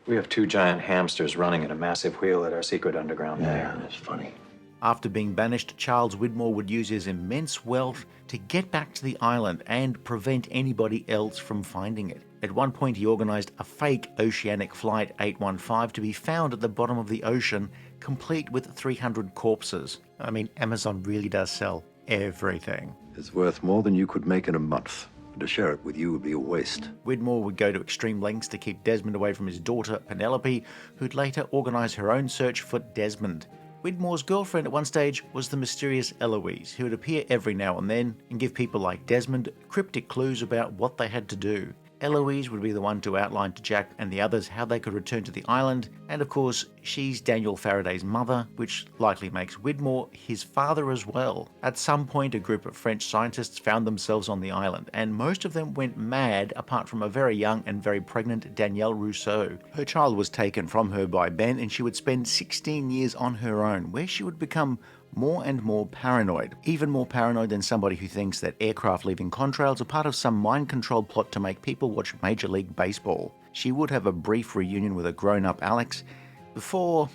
We have 2 giant hamsters running in a massive wheel at our secret underground lair. Yeah, that's funny. After being banished, Charles Widmore would use his immense wealth to get back to the island and prevent anybody else from finding it. At one point, he organised a fake Oceanic Flight 815 to be found at the bottom of the ocean, complete with 300 corpses. I mean, Amazon really does sell everything. It's worth more than you could make in a month. To share it with you would be a waste. Widmore would go to extreme lengths to keep Desmond away from his daughter, Penelope, who'd later organise her own search for Desmond. Widmore's girlfriend at one stage was the mysterious Eloise, who would appear every now and then and give people like Desmond cryptic clues about what they had to do. Eloise would be the one to outline to Jack and the others how they could return to the island, and of course, she's Daniel Faraday's mother, which likely makes Widmore his father as well. At some point, a group of French scientists found themselves on the island, and most of them went mad apart from a very young and very pregnant Danielle Rousseau. Her child was taken from her by Ben, and she would spend 16 years on her own, where she would become more and more paranoid, even more paranoid than somebody who thinks that aircraft leaving contrails are part of some mind-controlled plot to make people watch Major League Baseball. She would have a brief reunion with a grown-up Alex before,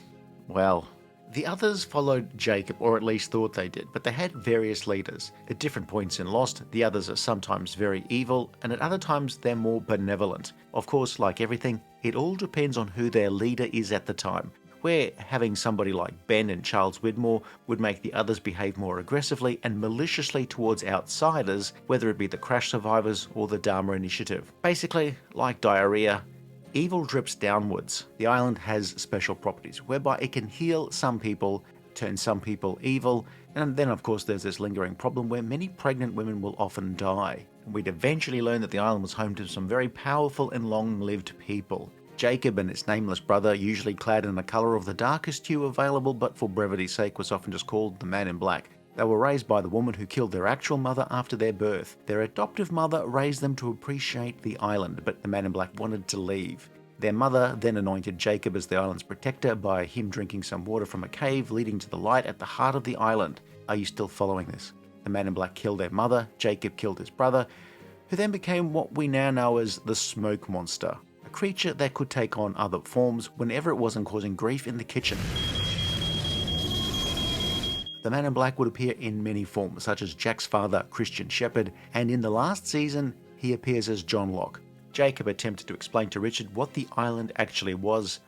well, the others followed Jacob, or at least thought they did, but they had various leaders. At different points in Lost, the others are sometimes very evil, and at other times they're more benevolent. Of course, like everything, it all depends on who their leader is at the time, where having somebody like Ben and Charles Widmore would make the others behave more aggressively and maliciously towards outsiders, whether it be the crash survivors or the Dharma Initiative. Basically, like diarrhea, evil drips downwards. The island has special properties, whereby it can heal some people, turn some people evil, and then of course there's this lingering problem where many pregnant women will often die. We'd eventually learn that the island was home to some very powerful and long-lived people. Jacob and its nameless brother, usually clad in a colour of the darkest hue available, but for brevity's sake was often just called the Man in Black. They were raised by the woman who killed their actual mother after their birth. Their adoptive mother raised them to appreciate the island, but the Man in Black wanted to leave. Their mother then anointed Jacob as the island's protector by him drinking some water from a cave leading to the light at the heart of the island. Are you still following this? The Man in Black killed their mother, Jacob killed his brother, who then became what we now know as the Smoke Monster. A creature that could take on other forms whenever it wasn't causing grief in the kitchen. The Man in Black would appear in many forms, such as Jack's father, Christian Shephard, and in the last season, he appears as John Locke. Jacob attempted to explain to Richard what the island actually was,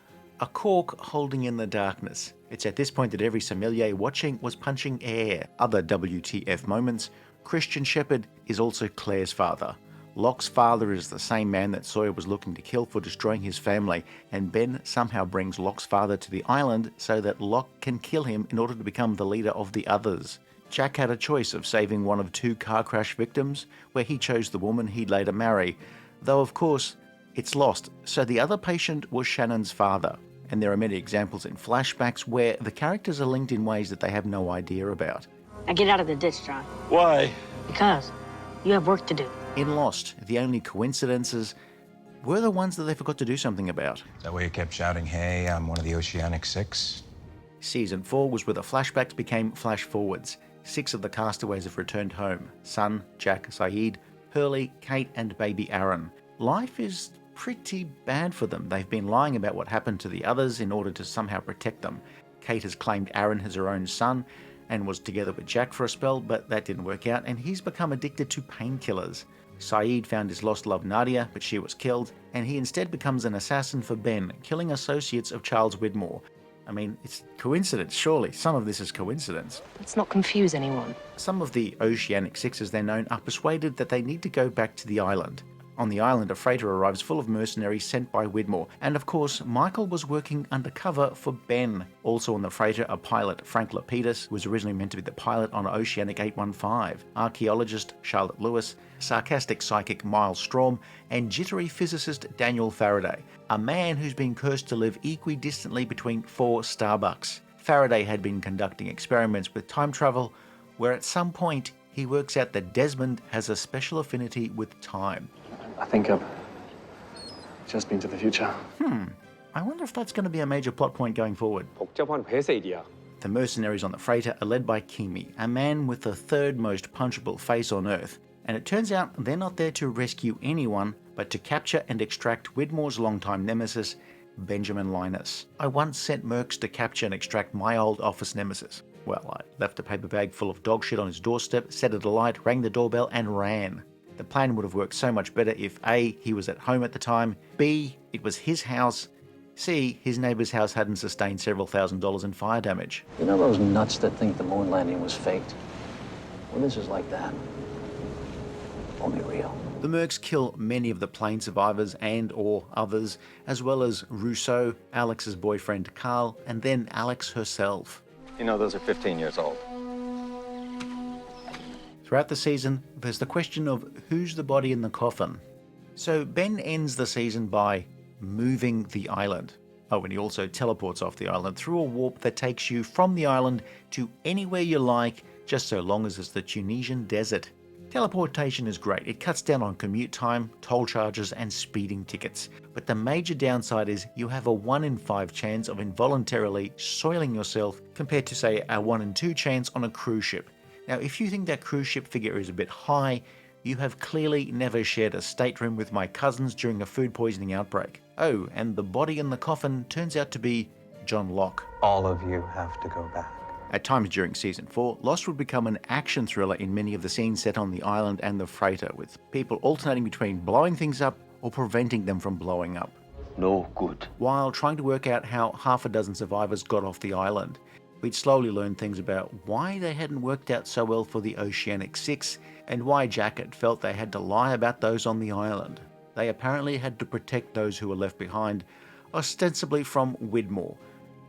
a cork holding in the darkness. It's at this point that every sommelier watching was punching air. Other WTF moments, Christian Shephard is also Claire's father. Locke's father is the same man that Sawyer was looking to kill for destroying his family, and Ben somehow brings Locke's father to the island so that Locke can kill him in order to become the leader of the others. Jack had a choice of saving one of 2 car crash victims, where he chose the woman he'd later marry, though of course it's lost, so the other patient was Shannon's father, and there are many examples in flashbacks where the characters are linked in ways that they have no idea about. Now get out of the ditch, John. Why? Because you have work to do. In Lost, the only coincidences were the ones that they forgot to do something about. Is that why you kept shouting, hey, I'm one of the Oceanic Six? Season 4 was where the flashbacks became flash-forwards. 6 of the castaways have returned home. Sun, Jack, Sayid, Hurley, Kate, and baby Aaron. Life is pretty bad for them. They've been lying about what happened to the others in order to somehow protect them. Kate has claimed Aaron as her own son, and was together with Jack for a spell, but that didn't work out, and he's become addicted to painkillers. Sayid found his lost love Nadia, but she was killed, and he instead becomes an assassin for Ben, killing associates of Charles Widmore. I mean, it's coincidence, surely. Some of this is coincidence. Let's not confuse anyone. Some of the Oceanic Six, as they're known, are persuaded that they need to go back to the island. On the island, a freighter arrives full of mercenaries sent by Widmore, and of course, Michael was working undercover for Ben. Also on the freighter, a pilot, Frank Lapidus, who was originally meant to be the pilot on Oceanic 815, archaeologist Charlotte Lewis, sarcastic psychic Miles Strom, and jittery physicist Daniel Faraday, a man who's been cursed to live equidistantly between 4 Starbucks. Faraday had been conducting experiments with time travel, where at some point he works out that Desmond has a special affinity with time. I think I've just been to the future. I wonder if that's going to be a major plot point going forward. The mercenaries on the freighter are led by Kimi, a man with the 3rd most punchable face on Earth. And it turns out they're not there to rescue anyone, but to capture and extract Widmore's longtime nemesis, Benjamin Linus. I once sent mercs to capture and extract my old office nemesis. Well, I left a paper bag full of dog shit on his doorstep, set it alight, rang the doorbell, and ran. The plan would have worked so much better if A, he was at home at the time, B, it was his house, C, his neighbour's house hadn't sustained several $1,000s in fire damage. You know those nuts that think the moon landing was faked? Well, this is like that. Only real. The mercs kill many of the plane survivors and/or others, as well as Rousseau, Alex's boyfriend Carl, and then Alex herself. You know, those are 15 years old. Throughout the season, there's the question of who's the body in the coffin. So Ben ends the season by moving the island. Oh, and he also teleports off the island through a warp that takes you from the island to anywhere you like, just so long as it's the Tunisian desert. Teleportation is great. It cuts down on commute time, toll charges, and speeding tickets. But the major downside is you have a 1 in 5 chance of involuntarily soiling yourself compared to, say, a 1 in 2 chance on a cruise ship. Now, if you think that cruise ship figure is a bit high, you have clearly never shared a stateroom with my cousins during a food poisoning outbreak. Oh, and the body in the coffin turns out to be John Locke. All of you have to go back. At times during Season 4, Lost would become an action thriller in many of the scenes set on the island and the freighter, with people alternating between blowing things up or preventing them from blowing up. No good. While trying to work out how half a dozen survivors got off the island, we'd slowly learn things about why they hadn't worked out so well for the Oceanic Six and why Jack had felt they had to lie about those on the island. They apparently had to protect those who were left behind, ostensibly from Widmore.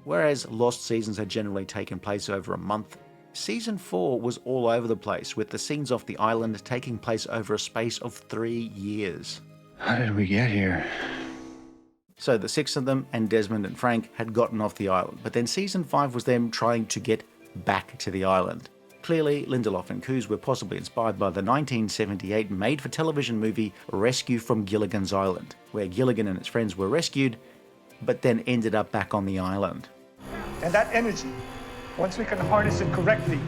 Whereas Lost seasons had generally taken place over a month, Season 4 was all over the place, with the scenes off the island taking place over a space of 3 years. How did we get here? So the 6 of them, and Desmond and Frank, had gotten off the island, but then Season 5 was them trying to get back to the island. Clearly, Lindelof and Coos were possibly inspired by the 1978 made-for-television movie Rescue from Gilligan's Island, where Gilligan and his friends were rescued, but then ended up back on the island. And that energy, once we can harness it correctly,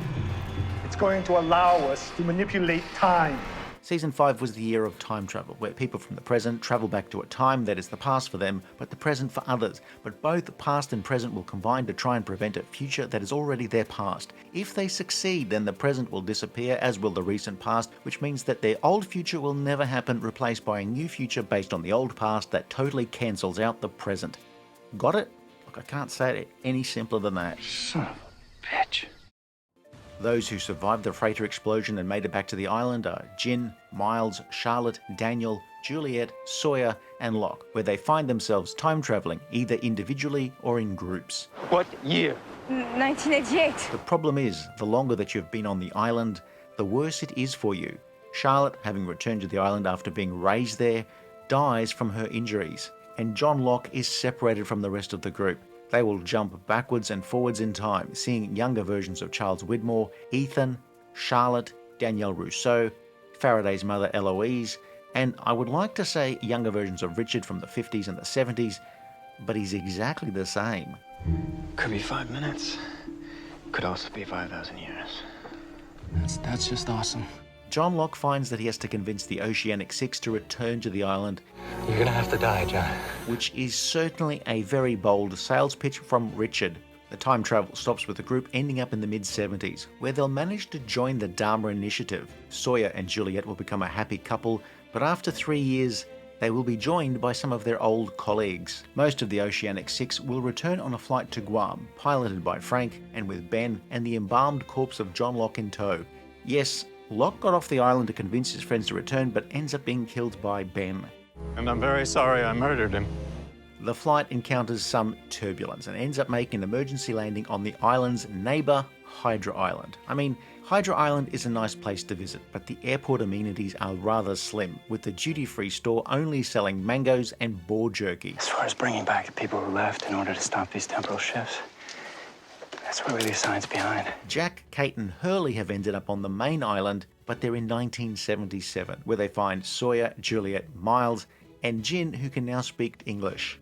it's going to allow us to manipulate time. Season 5 was the year of time travel, where people from the present travel back to a time that is the past for them, but the present for others. But both past and present will combine to try and prevent a future that is already their past. If they succeed, then the present will disappear, as will the recent past, which means that their old future will never happen, replaced by a new future based on the old past that totally cancels out the present. Got it? Look, I can't say it any simpler than that. Son of a bitch. Those who survived the freighter explosion and made it back to the island are Jin, Miles, Charlotte, Daniel, Juliet, Sawyer, and Locke, where they find themselves time traveling, either individually or in groups. What year? 1988. The problem is, the longer that you've been on the island, the worse it is for you. Charlotte, having returned to the island after being raised there, dies from her injuries, and John Locke is separated from the rest of the group. They will jump backwards and forwards in time, seeing younger versions of Charles Widmore, Ethan, Charlotte, Danielle Rousseau, Faraday's mother Eloise, and I would like to say younger versions of Richard from the 50s and the 70s, but he's exactly the same. Could be 5 minutes. Could also be 5,000 years. That's just awesome. John Locke finds that he has to convince the Oceanic Six to return to the island. You're gonna have to die, John. Which is certainly a very bold sales pitch from Richard. The time travel stops with the group ending up in the mid-70s, where they'll manage to join the Dharma Initiative. Sawyer and Juliet will become a happy couple, but after 3 years, they will be joined by some of their old colleagues. Most of the Oceanic Six will return on a flight to Guam, piloted by Frank, and with Ben and the embalmed corpse of John Locke in tow. Yes, Locke got off the island to convince his friends to return, but ends up being killed by Ben. And I'm very sorry I murdered him. The flight encounters some turbulence and ends up making an emergency landing on the island's neighbour, Hydra Island. I mean, Hydra Island is a nice place to visit, but the airport amenities are rather slim, with the duty-free store only selling mangoes and boar jerky. As far as bringing back the people who left in order to stop these temporal shifts, that's where we leave science behind. Jack, Kate and Hurley have ended up on the main island, but they're in 1977, where they find Sawyer, Juliet, Miles, and Jin, who can now speak English.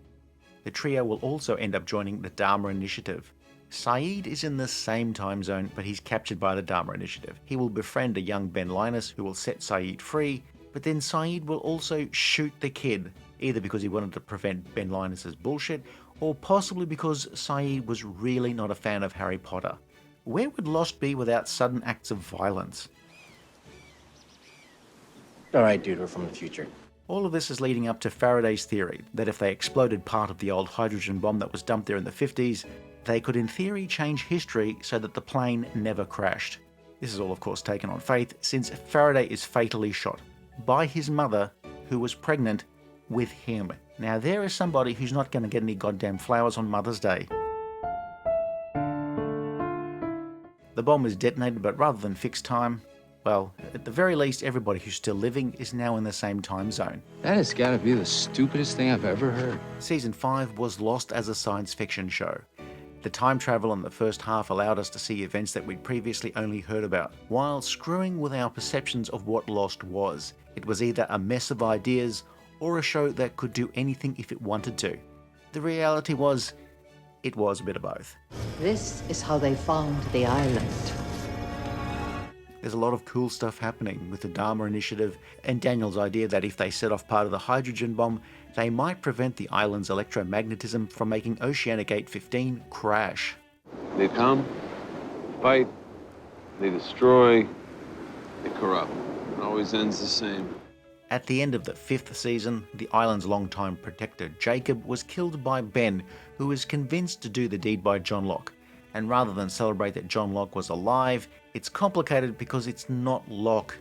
The trio will also end up joining the Dharma Initiative. Sayid is in the same time zone, but he's captured by the Dharma Initiative. He will befriend a young Ben Linus who will set Sayid free, but then Sayid will also shoot the kid, either because he wanted to prevent Ben Linus's bullshit, or possibly because Sayid was really not a fan of Harry Potter. Where would Lost be without sudden acts of violence? Alright, dude, we're from the future. All of this is leading up to Faraday's theory that if they exploded part of the old hydrogen bomb that was dumped there in the 50s, they could in theory change history so that the plane never crashed. This is all of course taken on faith, since Faraday is fatally shot by his mother, who was pregnant with him. Now there is somebody who's not going to get any goddamn flowers on Mother's Day. The bomb is detonated, but rather than fix time, Well, at the very least, everybody who's still living is now in the same time zone. That has got to be the stupidest thing I've ever heard. Season 5 was lost as a science fiction show. The time travel in the first half allowed us to see events that we'd previously only heard about, while screwing with our perceptions of what Lost was. It was either a mess of ideas or a show that could do anything if it wanted to. The reality was, it was a bit of both. This is how they found the island. There's a lot of cool stuff happening with the Dharma Initiative and Daniel's idea that if they set off part of the hydrogen bomb, they might prevent the island's electromagnetism from making Oceanic 815 crash. They come, fight, they destroy, they corrupt. It always ends the same. At the end of the 5th season, the island's longtime protector Jacob was killed by Ben, who was convinced to do the deed by John Locke. And rather than celebrate that John Locke was alive, it's complicated because it's not Locke.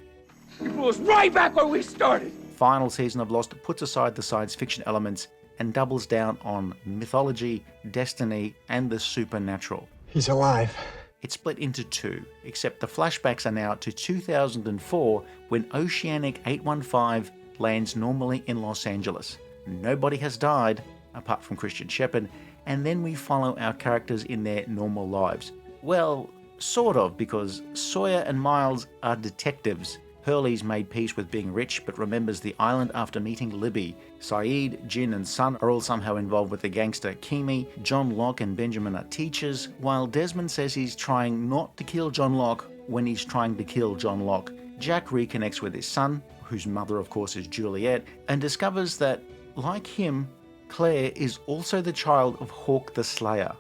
You blew us right back where we started! Final season of Lost puts aside the science fiction elements and doubles down on mythology, destiny, and the supernatural. He's alive. It's split into two, except the flashbacks are now to 2004 when Oceanic 815 lands normally in Los Angeles. Nobody has died, apart from Christian Shephard, and then we follow our characters in their normal lives. Well, sort of, because Sawyer and Miles are detectives. Hurley's made peace with being rich, but remembers the island after meeting Libby. Sayid, Jin and Sun are all somehow involved with the gangster Kimi. John Locke and Benjamin are teachers, while Desmond says he's trying not to kill John Locke when he's trying to kill John Locke. Jack reconnects with his son, whose mother of course is Juliet, and discovers that, like him, Claire is also the child of Hawk the Slayer.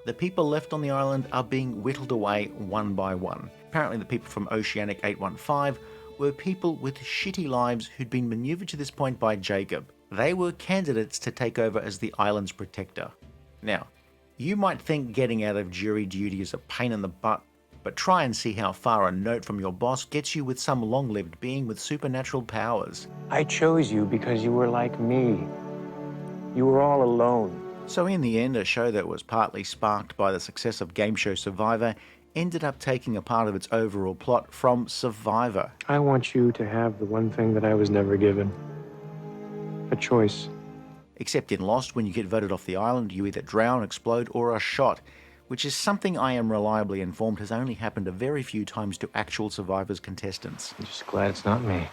The people left on the island are being whittled away one by one. Apparently the people from Oceanic 815 were people with shitty lives who'd been maneuvered to this point by Jacob. They were candidates to take over as the island's protector. Now, you might think getting out of jury duty is a pain in the butt, but try and see how far a note from your boss gets you with some long-lived being with supernatural powers. I chose you because you were like me. You were all alone. So in the end, a show that was partly sparked by the success of game show Survivor ended up taking a part of its overall plot from Survivor. I want you to have the one thing that I was never given. A choice. Except in Lost, when you get voted off the island, you either drown, explode, or are shot, which is something I am reliably informed has only happened a very few times to actual Survivor's contestants. I'm just glad it's not me.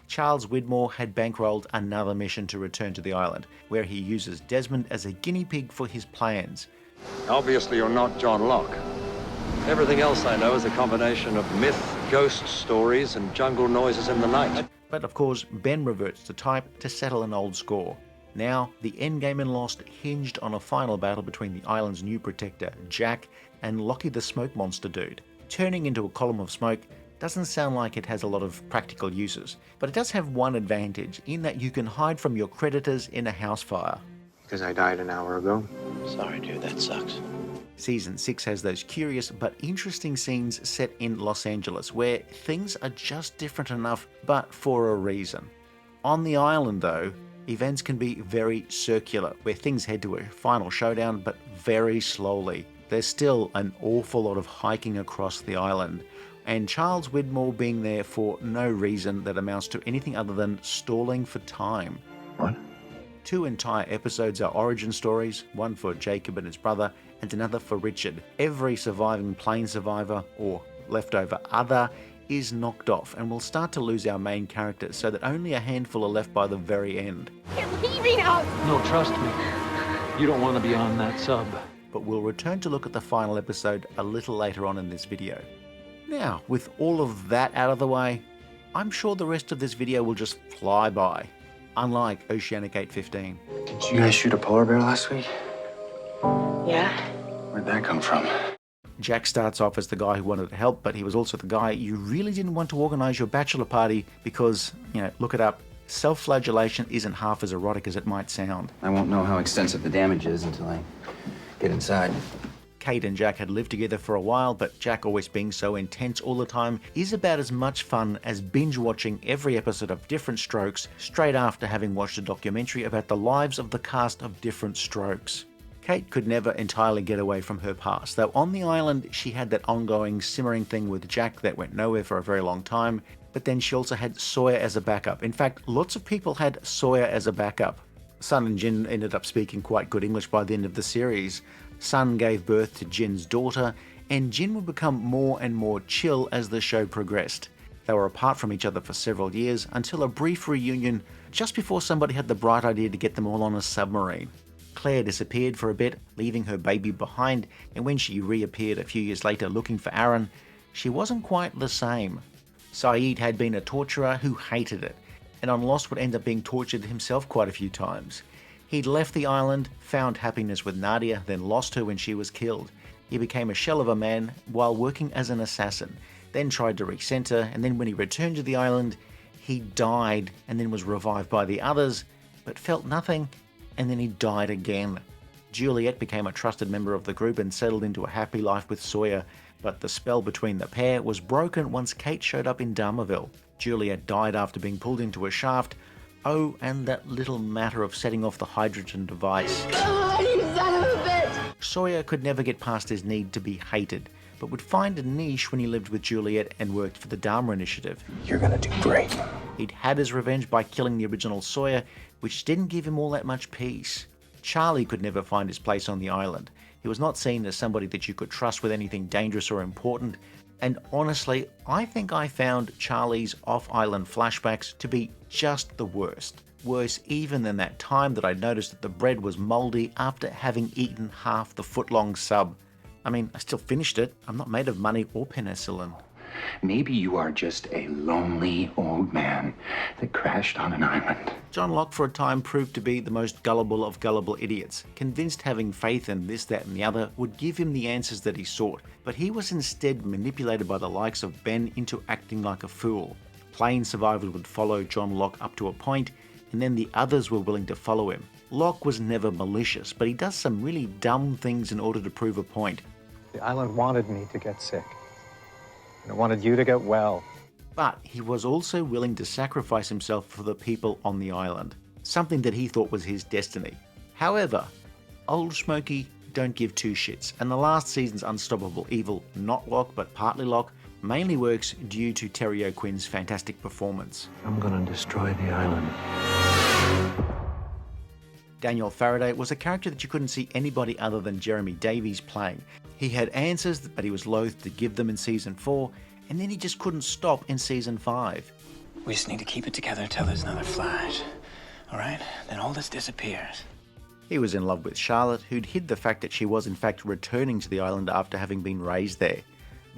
Charles Widmore had bankrolled another mission to return to the island, where he uses Desmond as a guinea pig for his plans. Obviously, you're not John Locke. Everything else I know is a combination of myth, ghost stories, and jungle noises in the night. But of course, Ben reverts to type to settle an old score. Now, the endgame in Lost hinged on a final battle between the island's new protector, Jack, and Lockie the Smoke Monster dude. Turning into a column of smoke doesn't sound like it has a lot of practical uses, but it does have one advantage, in that you can hide from your creditors in a house fire. Because I died an hour ago. Sorry, dude, that sucks. Season 6 has those curious but interesting scenes set in Los Angeles, where things are just different enough, but for a reason. On the island, though, events can be very circular, where things head to a final showdown, but very slowly. There's still an awful lot of hiking across the island, and Charles Widmore being there for no reason that amounts to anything other than stalling for time. What? 2 entire episodes are origin stories, one for Jacob and his brother, and another for Richard. Every surviving plane survivor, or leftover other, is knocked off, and we'll start to lose our main characters so that only a handful are left by the very end. You're leaving us! No, trust me. You don't want to be on that sub. But we'll return to look at the final episode a little later on in this video. Now, with all of that out of the way, I'm sure the rest of this video will just fly by, unlike Oceanic 815. Did you guys shoot a polar bear last week? Yeah. Where'd that come from? Jack starts off as the guy who wanted to help, but he was also the guy you really didn't want to organize your bachelor party because, look it up, self-flagellation isn't half as erotic as it might sound. I won't know how extensive the damage is until I get inside. Kate and Jack had lived together for a while, but Jack always being so intense all the time is about as much fun as binge-watching every episode of Different Strokes straight after having watched a documentary about the lives of the cast of Different Strokes. Kate could never entirely get away from her past, though on the island she had that ongoing simmering thing with Jack that went nowhere for a very long time, but then she also had Sawyer as a backup. In fact, lots of people had Sawyer as a backup. Sun and Jin ended up speaking quite good English by the end of the series. Sun gave birth to Jin's daughter, and Jin would become more and more chill as the show progressed. They were apart from each other for several years until a brief reunion just before somebody had the bright idea to get them all on a submarine. Claire disappeared for a bit, leaving her baby behind, and when she reappeared a few years later looking for Aaron, she wasn't quite the same. Sayid had been a torturer who hated it, and on Lost would end up being tortured himself quite a few times. He'd left the island, found happiness with Nadia, then lost her when she was killed. He became a shell of a man while working as an assassin, then tried to recenter, and then when he returned to the island, he died and then was revived by the others, but felt nothing, and then he died again. Juliet became a trusted member of the group and settled into a happy life with Sawyer, but the spell between the pair was broken once Kate showed up in Dharmaville. Juliet died after being pulled into a shaft. Oh, and that little matter of setting off the hydrogen device. God, you son of a bitch! Sawyer could never get past his need to be hated, but would find a niche when he lived with Juliet and worked for the Dharma Initiative. You're gonna do great. He'd had his revenge by killing the original Sawyer, which didn't give him all that much peace. Charlie could never find his place on the island. He was not seen as somebody that you could trust with anything dangerous or important, and honestly, I think I found Charlie's off-island flashbacks to be just the worst. Worse even than that time that I noticed that the bread was mouldy after having eaten half the foot-long sub. I mean, I still finished it. I'm not made of money or penicillin. Maybe you are just a lonely old man that crashed on an island. John Locke for a time proved to be the most gullible of gullible idiots, convinced having faith in this, that and the other would give him the answers that he sought, but he was instead manipulated by the likes of Ben into acting like a fool. Plain survival would follow John Locke up to a point, and then the others were willing to follow him. Locke was never malicious, but he does some really dumb things in order to prove a point. The island wanted me to get sick. And it wanted you to get well. But he was also willing to sacrifice himself for the people on the island, something that he thought was his destiny. However, Old Smokey don't give two shits, and the last season's unstoppable evil, not Locke but partly Locke, mainly works due to Terry O'Quinn's fantastic performance. I'm gonna destroy the island. Daniel Faraday was a character that you couldn't see anybody other than Jeremy Davies playing. He had answers, but he was loath to give them in Season 4, and then he just couldn't stop in Season 5. We just need to keep it together until there's another flash. All right? Then all this disappears. He was in love with Charlotte, who'd hid the fact that she was in fact returning to the island after having been raised there.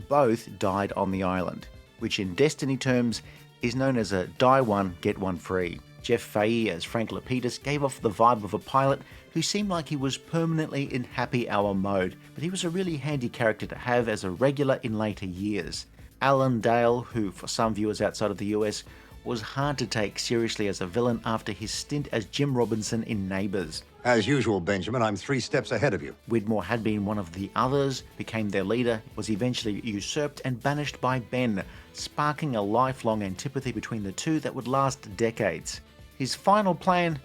Both died on the island, which in Destiny terms is known as a die one, get one free. Jeff Fahey as Frank Lapidus gave off the vibe of a pilot who seemed like he was permanently in happy hour mode, but he was a really handy character to have as a regular in later years. Alan Dale, who for some viewers outside of the US, was hard to take seriously as a villain after his stint as Jim Robinson in Neighbours. As usual, Benjamin, I'm 3 steps ahead of you. Widmore had been one of the others, became their leader, was eventually usurped and banished by Ben, sparking a lifelong antipathy between the two that would last decades. His final plan,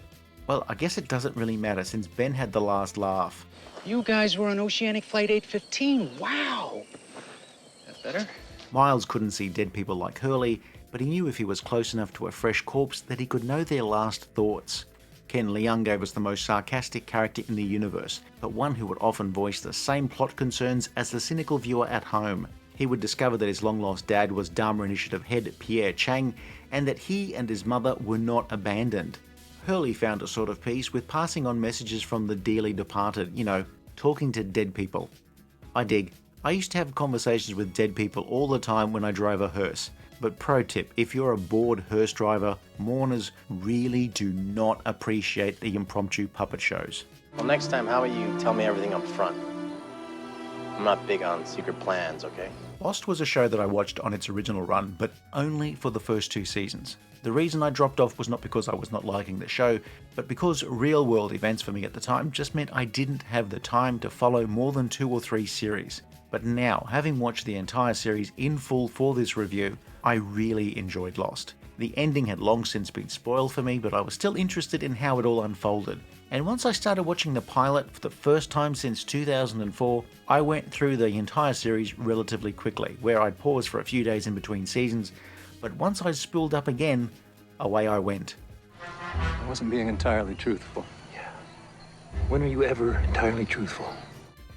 well, I guess it doesn't really matter since Ben had the last laugh. You guys were on Oceanic Flight 815. Wow. That better? Miles couldn't see dead people like Hurley, but he knew if he was close enough to a fresh corpse that he could know their last thoughts. Ken Leung gave us the most sarcastic character in the universe, but one who would often voice the same plot concerns as the cynical viewer at home. He would discover that his long-lost dad was Dharma Initiative head Pierre Chang, and that he and his mother were not abandoned. Hurley found a sort of peace with passing on messages from the dearly departed, talking to dead people. I dig. I used to have conversations with dead people all the time when I drove a hearse. But pro tip, if you're a bored hearse driver, mourners really do not appreciate the impromptu puppet shows. Well, next time, how about you tell me everything up front? I'm not big on secret plans, okay? Lost was a show that I watched on its original run, but only for the first 2 seasons. The reason I dropped off was not because I was not liking the show, but because real-world events for me at the time just meant I didn't have the time to follow more than 2 or 3 series. But now, having watched the entire series in full for this review, I really enjoyed Lost. The ending had long since been spoiled for me, but I was still interested in how it all unfolded. And once I started watching the pilot for the first time since 2004, I went through the entire series relatively quickly, where I'd pause for a few days in between seasons, but once I spooled up again, away I went. I wasn't being entirely truthful. Yeah. When are you ever entirely truthful?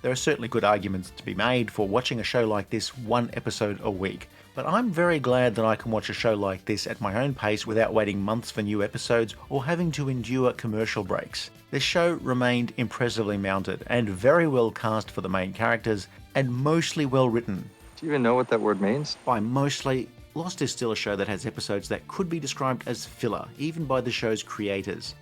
There are certainly good arguments to be made for watching a show like this one episode a week, but I'm very glad that I can watch a show like this at my own pace without waiting months for new episodes or having to endure commercial breaks. This show remained impressively mounted and very well cast for the main characters and mostly well written. Do you even know what that word means? By mostly, Lost is still a show that has episodes that could be described as filler, even by the show's creators.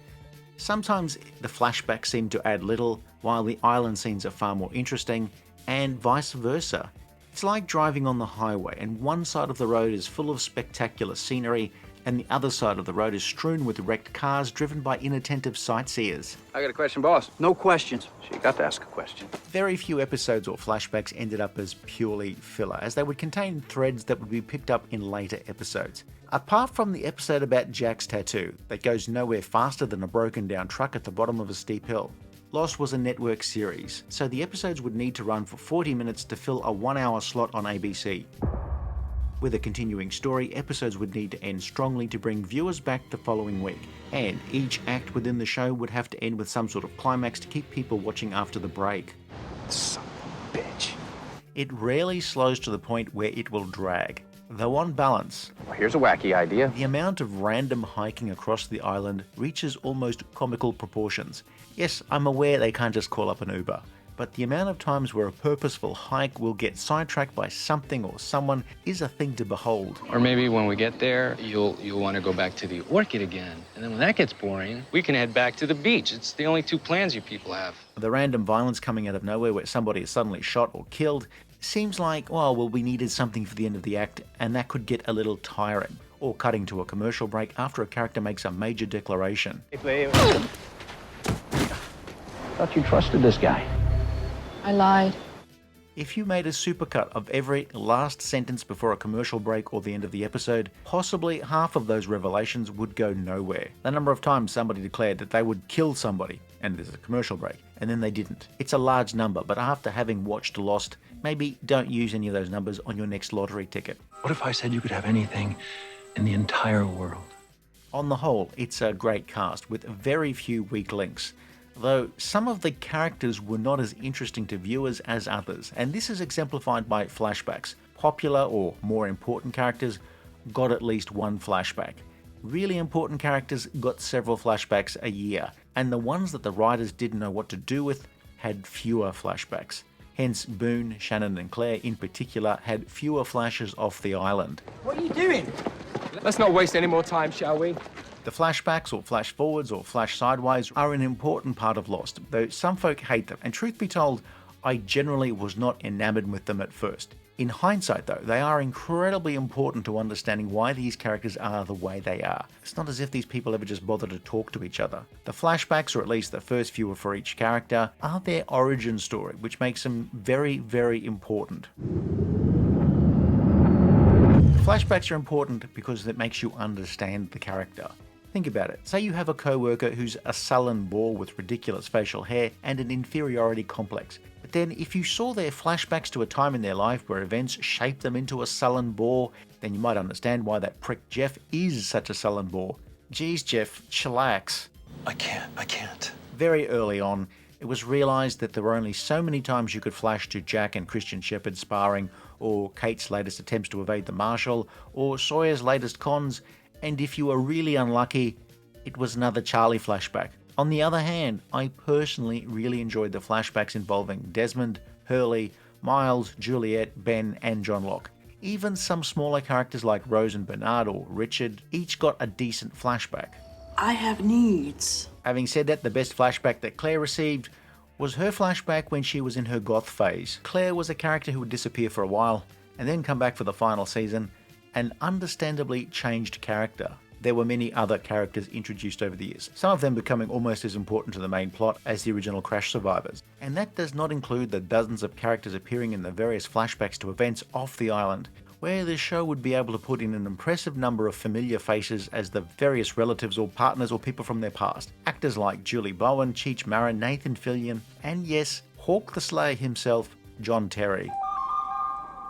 Sometimes the flashbacks seem to add little, while the island scenes are far more interesting, and vice versa. It's like driving on the highway, and one side of the road is full of spectacular scenery, and the other side of the road is strewn with wrecked cars driven by inattentive sightseers. I got a question, boss. No questions. So you got to ask a question. Very few episodes or flashbacks ended up as purely filler, as they would contain threads that would be picked up in later episodes. Apart from the episode about Jack's tattoo, that goes nowhere faster than a broken down truck at the bottom of a steep hill. Lost was a network series, so the episodes would need to run for 40 minutes to fill a 1-hour slot on ABC. With a continuing story, episodes would need to end strongly to bring viewers back the following week, and each act within the show would have to end with some sort of climax to keep people watching after the break. Son of a bitch. It rarely slows to the point where it will drag. Though on balance, Well, here's a wacky idea. the amount of random hiking across the island reaches almost comical proportions. Yes, I'm aware they can't just call up an Uber, but the amount of times where a purposeful hike will get sidetracked by something or someone is a thing to behold. Or maybe when we get there, you'll want to go back to the orchid again. And then when that gets boring, we can head back to the beach. It's the only two plans you people have. The random violence coming out of nowhere where somebody is suddenly shot or killed seems like, well, we needed something for the end of the act, and that could get a little tiring. Or cutting to a commercial break after a character makes a major declaration. Thought you trusted this guy. I lied. If you made a supercut of every last sentence before a commercial break or the end of the episode, possibly half of those revelations would go nowhere. The number of times somebody declared that they would kill somebody, and there's a commercial break, and then they didn't. It's a large number, but after having watched Lost, maybe don't use any of those numbers on your next lottery ticket. What if I said you could have anything in the entire world? On the whole, it's a great cast with very few weak links, though some of the characters were not as interesting to viewers as others, and this is exemplified by flashbacks. Popular or more important characters got at least one flashback. Really important characters got several flashbacks a year, and the ones that the writers didn't know what to do with had fewer flashbacks. Hence, Boone, Shannon and Claire in particular had fewer flashes off the island. What are you doing? Let's not waste any more time, shall we? The flashbacks or flash forwards or flash sideways are an important part of Lost, though some folk hate them, and truth be told, I generally was not enamored with them at first. In hindsight though, they are incredibly important to understanding why these characters are the way they are. It's not as if these people ever just bother to talk to each other. The flashbacks, or at least the first few for each character, are their origin story, which makes them very, very important. Flashbacks are important because it makes you understand the character. Think about it. Say you have a co-worker who's a sullen bore with ridiculous facial hair and an inferiority complex. But then if you saw their flashbacks to a time in their life where events shaped them into a sullen bore, then you might understand why that prick Jeff is such a sullen bore. Geez, Jeff, chillax. I can't. Very early on, it was realised that there were only so many times you could flash to Jack and Christian Shephard sparring, or Kate's latest attempts to evade the Marshal, or Sawyer's latest cons, and if you were really unlucky, it was another Charlie flashback. On the other hand, I personally really enjoyed the flashbacks involving Desmond, Hurley, Miles, Juliet, Ben, and John Locke. Even some smaller characters like Rose and Bernard or Richard each got a decent flashback. I have needs. Having said that, the best flashback that Claire received was her flashback when she was in her goth phase. Claire was a character who would disappear for a while and then come back for the final season, an understandably changed character. There were many other characters introduced over the years, some of them becoming almost as important to the main plot as the original crash survivors. And that does not include the dozens of characters appearing in the various flashbacks to events off the island, where the show would be able to put in an impressive number of familiar faces as the various relatives or partners or people from their past. Actors like Julie Bowen, Cheech Marin, Nathan Fillion, and yes, Hawk the Slayer himself, John Terry.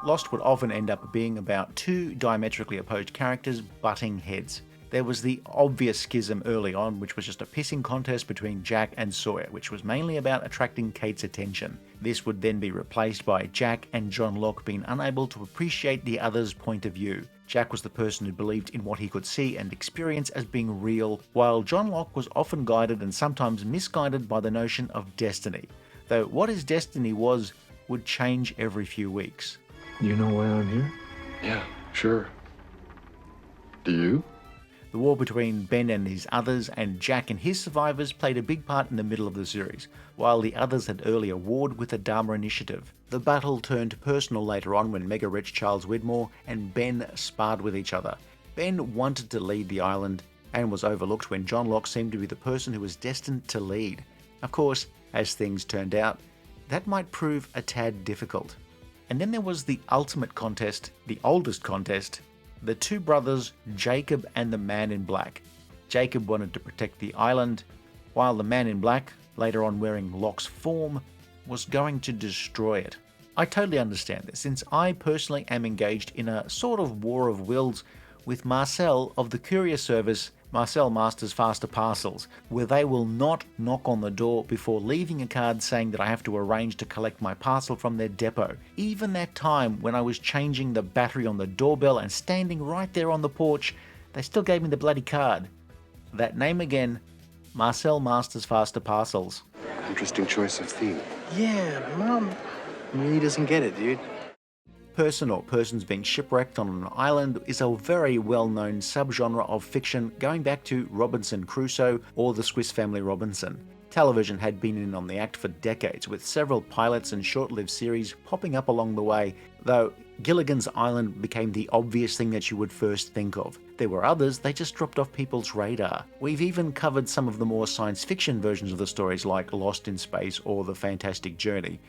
Lost would often end up being about two diametrically opposed characters butting heads. There was the obvious schism early on, which was just a pissing contest between Jack and Sawyer, which was mainly about attracting Kate's attention. This would then be replaced by Jack and John Locke being unable to appreciate the other's point of view. Jack was the person who believed in what he could see and experience as being real, while John Locke was often guided and sometimes misguided by the notion of destiny. Though what his destiny was would change every few weeks. You know why I'm here? Yeah, sure. Do you? The war between Ben and his others and Jack and his survivors played a big part in the middle of the series, while the others had earlier warred with the Dharma Initiative. The battle turned personal later on when mega-rich Charles Widmore and Ben sparred with each other. Ben wanted to lead the island and was overlooked when John Locke seemed to be the person who was destined to lead. Of course, as things turned out, that might prove a tad difficult. And then there was the ultimate contest, the oldest contest, the two brothers, Jacob and the Man in Black. Jacob wanted to protect the island, while the Man in Black, later on wearing Locke's form, was going to destroy it. I totally understand this, since I personally am engaged in a sort of war of wills with Marcel of the courier service, Marcel Masters Faster Parcels, where they will not knock on the door before leaving a card saying that I have to arrange to collect my parcel from their depot. Even that time when I was changing the battery on the doorbell and standing right there on the porch, they still gave me the bloody card. That name again, Marcel Masters Faster Parcels. Interesting choice of theme. Yeah, Mom really doesn't get it, dude. Person or persons being shipwrecked on an island is a very well-known subgenre of fiction going back to Robinson Crusoe or the Swiss Family Robinson. Television had been in on the act for decades, with several pilots and short-lived series popping up along the way, though Gilligan's Island became the obvious thing that you would first think of. There were others, they just dropped off people's radar. We've even covered some of the more science fiction versions of the stories like Lost in Space or The Fantastic Journey.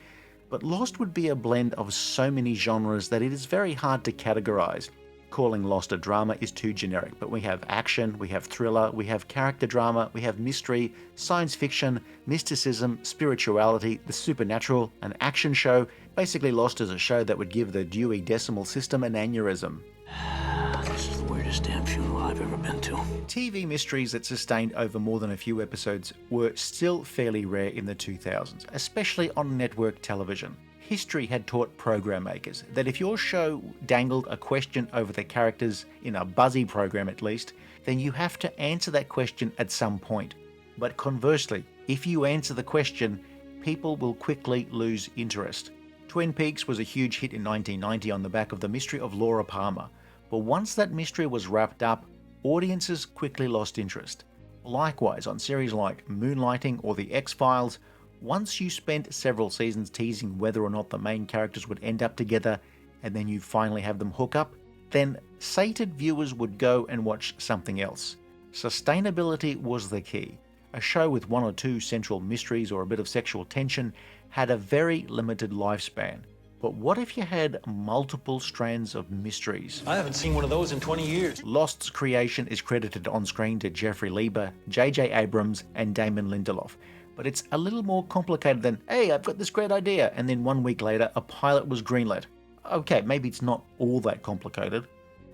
But Lost would be a blend of so many genres that it is very hard to categorize. Calling Lost a drama is too generic, but we have action, we have thriller, we have character drama, we have mystery, science fiction, mysticism, spirituality, the supernatural, an action show. Basically, Lost is a show that would give the Dewey Decimal System an aneurysm. This is the weirdest damn funeral I've ever been to. TV mysteries that sustained over more than a few episodes were still fairly rare in the 2000s, especially on network television. History had taught program makers that if your show dangled a question over the characters, in a buzzy program at least, then you have to answer that question at some point. But conversely, if you answer the question, people will quickly lose interest. Twin Peaks was a huge hit in 1990 on the back of the mystery of Laura Palmer, but once that mystery was wrapped up, audiences quickly lost interest. Likewise, on series like Moonlighting or The X-Files, once you spent several seasons teasing whether or not the main characters would end up together, and then you finally have them hook up, then sated viewers would go and watch something else. Sustainability was the key. A show with one or two central mysteries or a bit of sexual tension had a very limited lifespan. But what if you had multiple strands of mysteries? I haven't seen one of those in 20 years. Lost's creation is credited on screen to Jeffrey Lieber, J.J. Abrams, and Damon Lindelof. But it's a little more complicated than, hey, I've got this great idea, and then 1 week later, a pilot was greenlit. Okay, maybe it's not all that complicated.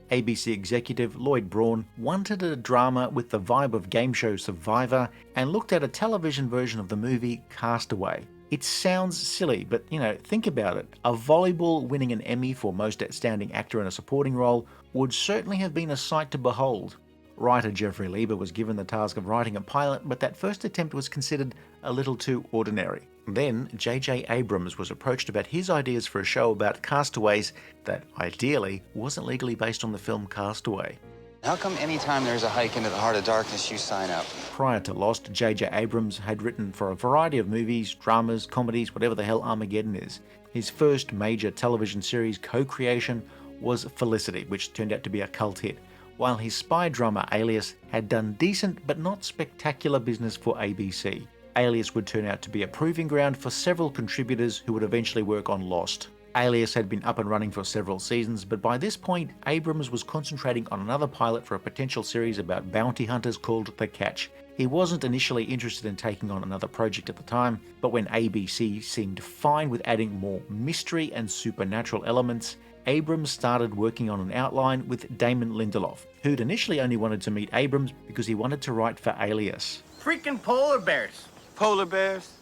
ABC executive Lloyd Braun wanted a drama with the vibe of game show Survivor and looked at a television version of the movie Castaway. It sounds silly, but think about it. A volleyball winning an Emmy for Most Outstanding Actor in a Supporting Role would certainly have been a sight to behold. Writer Jeffrey Lieber was given the task of writing a pilot, but that first attempt was considered a little too ordinary. Then J.J. Abrams was approached about his ideas for a show about castaways that ideally wasn't legally based on the film Castaway. How come anytime there's a hike into the heart of darkness, you sign up? Prior to Lost, J.J. Abrams had written for a variety of movies, dramas, comedies, whatever the hell Armageddon is. His first major television series co-creation was Felicity, which turned out to be a cult hit, while his spy drama Alias had done decent but not spectacular business for ABC. Alias would turn out to be a proving ground for several contributors who would eventually work on Lost. Alias had been up and running for several seasons, but by this point, Abrams was concentrating on another pilot for a potential series about bounty hunters called The Catch. He wasn't initially interested in taking on another project at the time, but when ABC seemed fine with adding more mystery and supernatural elements, Abrams started working on an outline with Damon Lindelof, who'd initially only wanted to meet Abrams because he wanted to write for Alias. Freaking polar bears. Polar bears?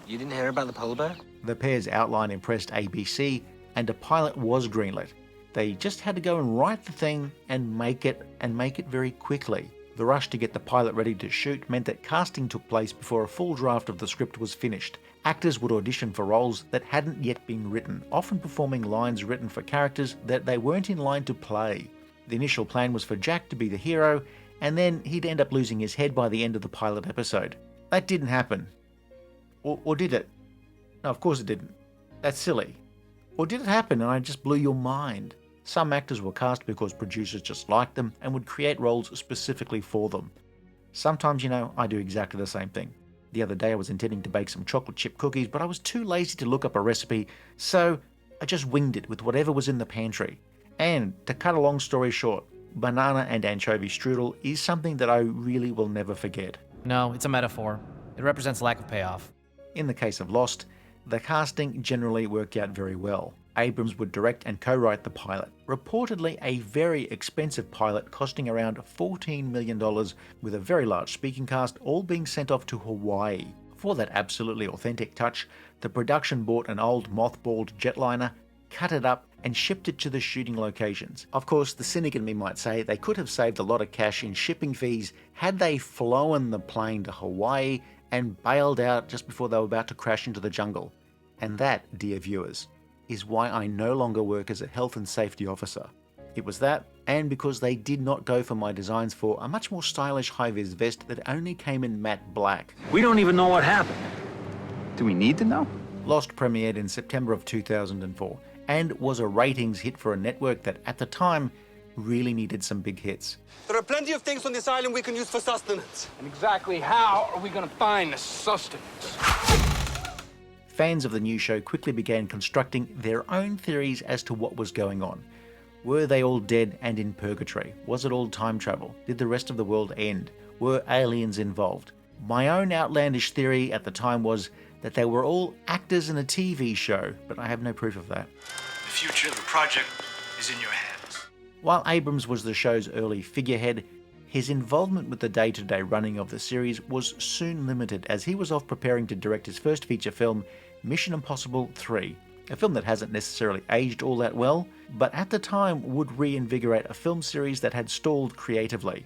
You didn't hear about the polar bear? The pair's outline impressed ABC, and a pilot was greenlit. They just had to go and write the thing and make it very quickly. The rush to get the pilot ready to shoot meant that casting took place before a full draft of the script was finished. Actors would audition for roles that hadn't yet been written, often performing lines written for characters that they weren't in line to play. The initial plan was for Jack to be the hero, and then he'd end up losing his head by the end of the pilot episode. That didn't happen. Or did it? No, of course it didn't. That's silly. Or did it happen and I just blew your mind? Some actors were cast because producers just liked them and would create roles specifically for them. Sometimes, I do exactly the same thing. The other day I was intending to bake some chocolate chip cookies, but I was too lazy to look up a recipe, so I just winged it with whatever was in the pantry. And to cut a long story short, banana and anchovy strudel is something that I really will never forget. No, it's a metaphor. It represents lack of payoff. In the case of Lost, the casting generally worked out very well. Abrams would direct and co-write the pilot, reportedly a very expensive pilot costing around $14 million with a very large speaking cast, all being sent off to Hawaii. For that absolutely authentic touch, the production bought an old mothballed jetliner, cut it up and shipped it to the shooting locations. Of course, the cynic in me might say they could have saved a lot of cash in shipping fees had they flown the plane to Hawaii and bailed out just before they were about to crash into the jungle. And that, dear viewers, is why I no longer work as a health and safety officer. It was that, and because they did not go for my designs for a much more stylish high-vis vest that only came in matte black. We don't even know what happened. Do we need to know? Lost premiered in September of 2004 and was a ratings hit for a network that at the time really needed some big hits. There are plenty of things on this island we can use for sustenance. And exactly how are we going to find the sustenance? Fans of the new show quickly began constructing their own theories as to what was going on. Were they all dead and in purgatory? Was it all time travel? Did the rest of the world end? Were aliens involved? My own outlandish theory at the time was that they were all actors in a TV show, but I have no proof of that. The future of the project is in your hands. While Abrams was the show's early figurehead, his involvement with the day-to-day running of the series was soon limited as he was off preparing to direct his first feature film, Mission Impossible 3, a film that hasn't necessarily aged all that well, but at the time would reinvigorate a film series that had stalled creatively.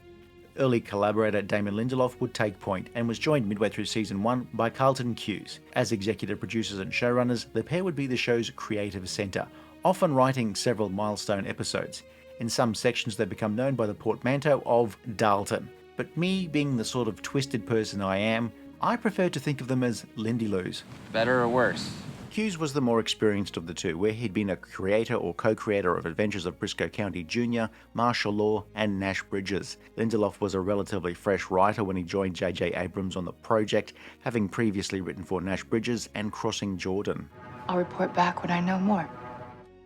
Early collaborator Damon Lindelof would take point and was joined midway through season 1 by Carlton Cuse. As executive producers and showrunners, the pair would be the show's creative centre, often writing several milestone episodes. In some sections they become known by the portmanteau of Dalton, but me being the sort of twisted person I am, I prefer to think of them as Lindy-Loos. Better or worse? Cuse was the more experienced of the two, where he'd been a creator or co-creator of Adventures of Briscoe County Jr., Martial Law, and Nash Bridges. Lindelof was a relatively fresh writer when he joined J.J. Abrams on the project, having previously written for Nash Bridges and Crossing Jordan. I'll report back when I know more.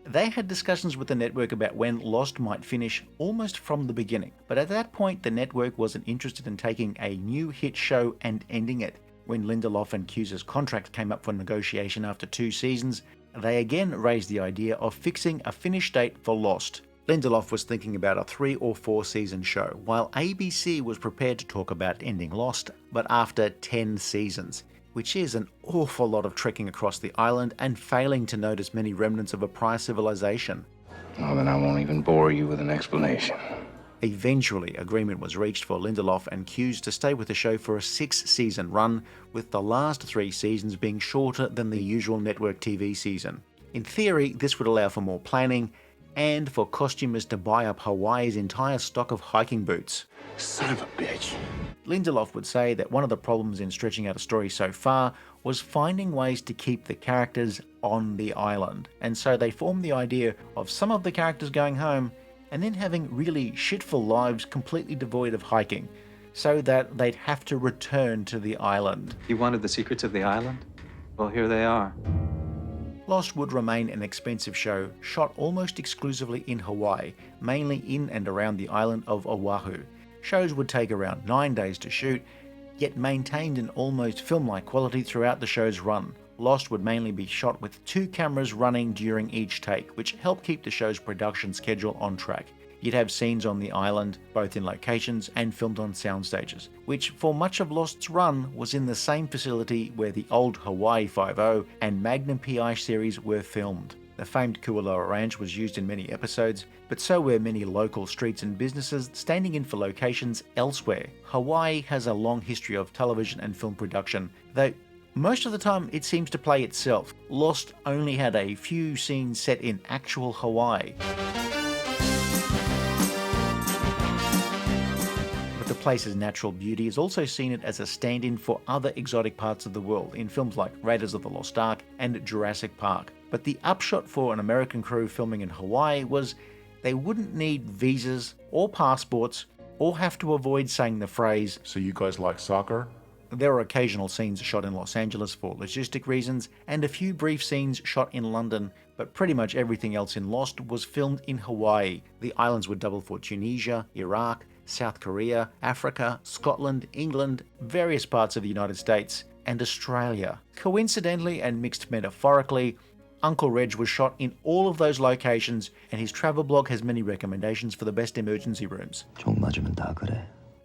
They had discussions with the network about when Lost might finish almost from the beginning, but at that point the network wasn't interested in taking a new hit show and ending it. When Lindelof and Cuse's contract came up for negotiation after 2 seasons, they again raised the idea of fixing a finish date for Lost. Lindelof was thinking about a 3 or 4 season show, while ABC was prepared to talk about ending Lost, but after 10 seasons. Which is an awful lot of trekking across the island and failing to notice many remnants of a prior civilization. Well, then I won't even bore you with an explanation. Eventually, agreement was reached for Lindelof and Cuse to stay with the show for a 6-season run, with the last 3 seasons being shorter than the usual network TV season. In theory, this would allow for more planning and for costumers to buy up Hawaii's entire stock of hiking boots. Son of a bitch. Lindelof would say that one of the problems in stretching out a story so far was finding ways to keep the characters on the island, and so they formed the idea of some of the characters going home and then having really shitful lives completely devoid of hiking, so that they'd have to return to the island. You wanted the secrets of the island? Well, here they are. Lost would remain an expensive show, shot almost exclusively in Hawaii, mainly in and around the island of Oahu. Shows would take around 9 days to shoot, yet maintained an almost film-like quality throughout the show's run. Lost would mainly be shot with 2 cameras running during each take, which helped keep the show's production schedule on track. You'd have scenes on the island, both in locations and filmed on sound stages, which for much of Lost's run was in the same facility where the old Hawaii Five-0 and Magnum PI series were filmed. The famed Kualoa Ranch was used in many episodes, but so were many local streets and businesses standing in for locations elsewhere. Hawaii has a long history of television and film production, though most of the time it seems to play itself. Lost only had a few scenes set in actual Hawaii. But the place's natural beauty has also seen it as a stand-in for other exotic parts of the world in films like Raiders of the Lost Ark and Jurassic Park. But the upshot for an American crew filming in Hawaii was they wouldn't need visas or passports or have to avoid saying the phrase, "So you guys like soccer?" There are occasional scenes shot in Los Angeles for logistic reasons, and a few brief scenes shot in London, but pretty much everything else in Lost was filmed in Hawaii. The islands would double for Tunisia, Iraq, South Korea, Africa, Scotland, England, various parts of the United States, and Australia. Coincidentally and mixed metaphorically, Uncle Reg was shot in all of those locations, and his travel blog has many recommendations for the best emergency rooms.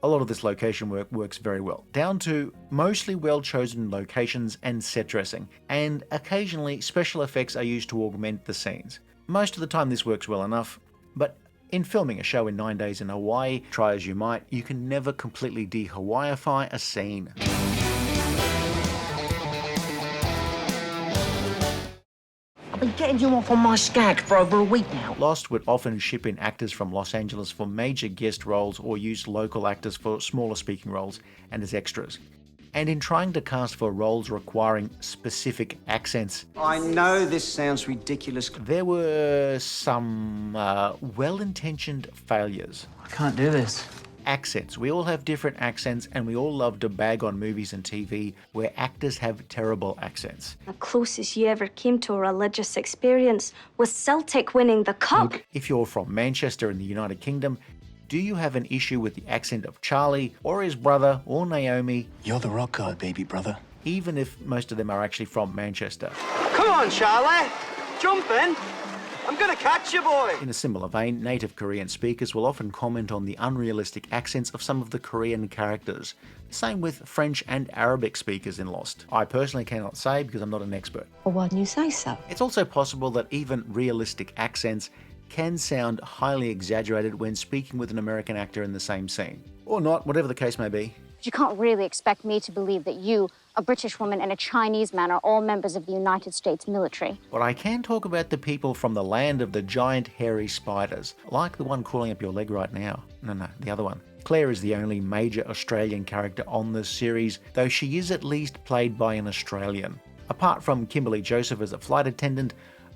A lot of this location work works very well, down to mostly well-chosen locations and set dressing, and occasionally special effects are used to augment the scenes. Most of the time this works well enough, but in filming a show in 9 days in Hawaii, try as you might, you can never completely de-Hawaiify a scene. I've been getting you off on my skag for over a week now. Lost would often ship in actors from Los Angeles for major guest roles or use local actors for smaller speaking roles and as extras. And in trying to cast for roles requiring specific accents, I know this sounds ridiculous. There were some well-intentioned failures. I can't do this. Accents. We all have different accents, and we all love to bag on movies and TV where actors have terrible accents. The closest you ever came to a religious experience was Celtic winning the cup. If you're from Manchester in the United Kingdom, do you have an issue with the accent of Charlie or his brother or Naomi? You're the rock god, baby brother. Even if most of them are actually from Manchester. Come on, Charlie. Jump in. I'm gonna catch you, boy. In a similar vein, native Korean speakers will often comment on the unrealistic accents of some of the Korean characters. Same with French and Arabic speakers in Lost. I personally cannot say because I'm not an expert. Well, why didn't you say so? It's also possible that even realistic accents can sound highly exaggerated when speaking with an American actor in the same scene. Or not, whatever the case may be. You can't really expect me to believe that you, a British woman, and a Chinese man are all members of the United States military. But I can talk about the people from the land of the giant hairy spiders, like the one crawling up your leg right now. No, the other one. Claire is the only major Australian character on this series, though she is at least played by an Australian. Apart from Kimberly Joseph as a flight attendant,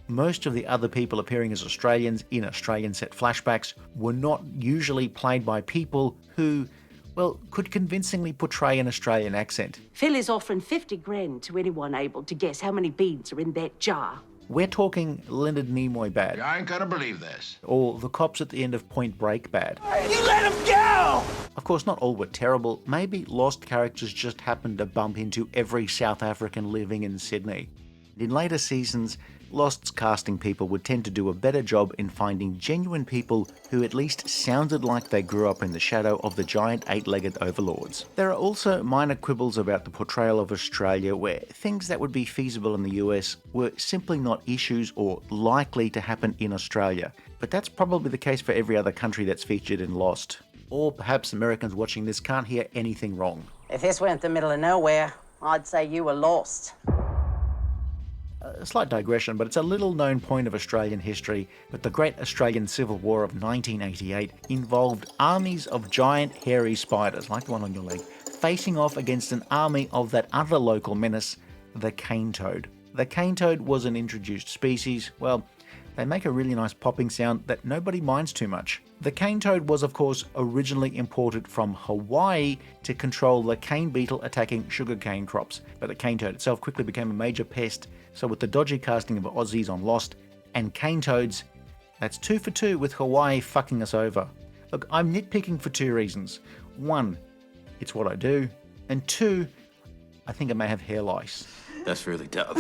most of the other people appearing as Australians in Australian set flashbacks were not usually played by people who, well, could convincingly portray an Australian accent. Phil is offering 50 grand to anyone able to guess how many beans are in that jar. We're talking Leonard Nimoy bad. I ain't gonna believe this. Or the cops at the end of Point Break bad. You let him go! Of course, not all were terrible. Maybe Lost characters just happened to bump into every South African living in Sydney. In later seasons, Lost's casting people would tend to do a better job in finding genuine people who at least sounded like they grew up in the shadow of the giant eight-legged overlords. There are also minor quibbles about the portrayal of Australia where things that would be feasible in the US were simply not issues or likely to happen in Australia. But that's probably the case for every other country that's featured in Lost. Or perhaps Americans watching this can't hear anything wrong. If this went the middle of nowhere, I'd say you were lost. A slight digression, but it's a little-known point of Australian history that the Great Australian Civil War of 1988 involved armies of giant hairy spiders, like the one on your leg, facing off against an army of that other local menace, the cane toad. The cane toad was an introduced species. Well, They make a really nice popping sound that nobody minds too much. The cane toad was of course originally imported from Hawaii to control the cane beetle attacking sugarcane crops, but the cane toad itself quickly became a major pest, so with the dodgy casting of Aussies on Lost and cane toads, that's 2 for 2 with Hawaii fucking us over. Look, I'm nitpicking for 2 reasons. 1, it's what I do, and 2, I think I may have hair lice. That's really tough.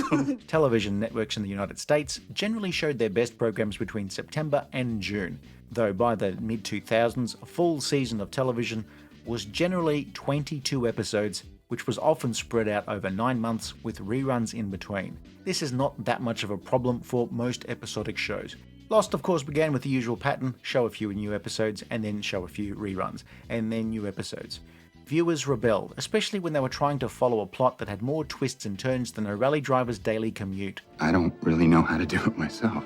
Television networks in the United States generally showed their best programs between September and June, though by the mid-2000s, a full season of television was generally 22 episodes, which was often spread out over 9 months with reruns in between. This is not that much of a problem for most episodic shows. Lost, of course, began with the usual pattern: show a few new episodes, and then show a few reruns, and then new episodes. Viewers rebelled, especially when they were trying to follow a plot that had more twists and turns than a rally driver's daily commute. I don't really know how to do it myself.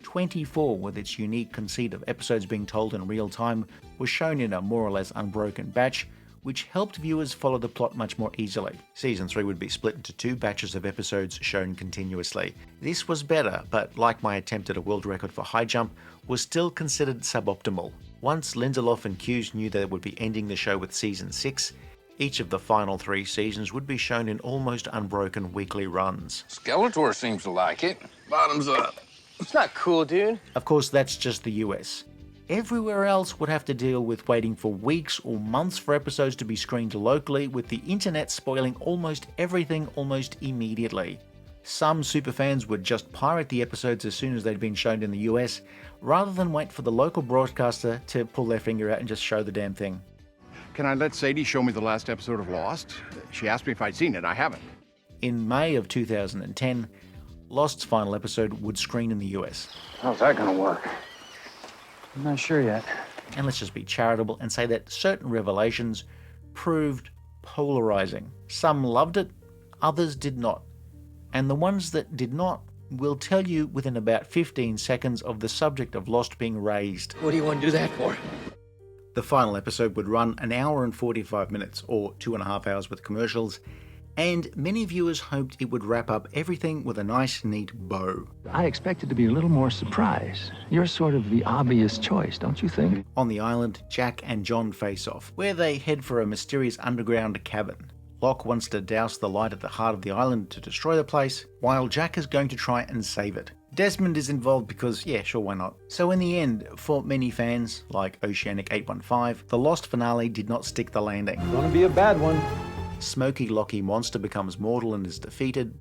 24, with its unique conceit of episodes being told in real time, was shown in a more or less unbroken batch, which helped viewers follow the plot much more easily. Season 3 would be split into 2 batches of episodes shown continuously. This was better, but like my attempt at a world record for high jump, was still considered suboptimal. Once Lindelof and Hughes knew they would be ending the show with Season 6, each of the final 3 seasons would be shown in almost unbroken weekly runs. Skeletor seems to like it. Bottoms up. It's not cool, dude. Of course, that's just the US. Everywhere else would have to deal with waiting for weeks or months for episodes to be screened locally, with the internet spoiling almost everything almost immediately. Some superfans would just pirate the episodes as soon as they'd been shown in the US, rather than wait for the local broadcaster to pull their finger out and just show the damn thing. Can I let Sadie show me the last episode of Lost? She asked me if I'd seen it. I haven't. In May of 2010, Lost's final episode would screen in the US. How's that gonna work? I'm not sure yet. And let's just be charitable and say that certain revelations proved polarizing. Some loved it, others did not. And the ones that did not will tell you within about 15 seconds of the subject of Lost being raised. What do you want to do that for? The final episode would run an hour and 45 minutes, or 2.5 hours with commercials, and many viewers hoped it would wrap up everything with a nice, neat bow. I expected to be a little more surprised. You're sort of the obvious choice, don't you think? On the island, Jack and John face off, where they head for a mysterious underground cabin. Locke wants to douse the light at the heart of the island to destroy the place, while Jack is going to try and save it. Desmond is involved because, yeah, sure, why not? So in the end, for many fans, like Oceanic 815, the Lost finale did not stick the landing. Gonna be a bad one. Smoky Lockie Monster becomes mortal and is defeated,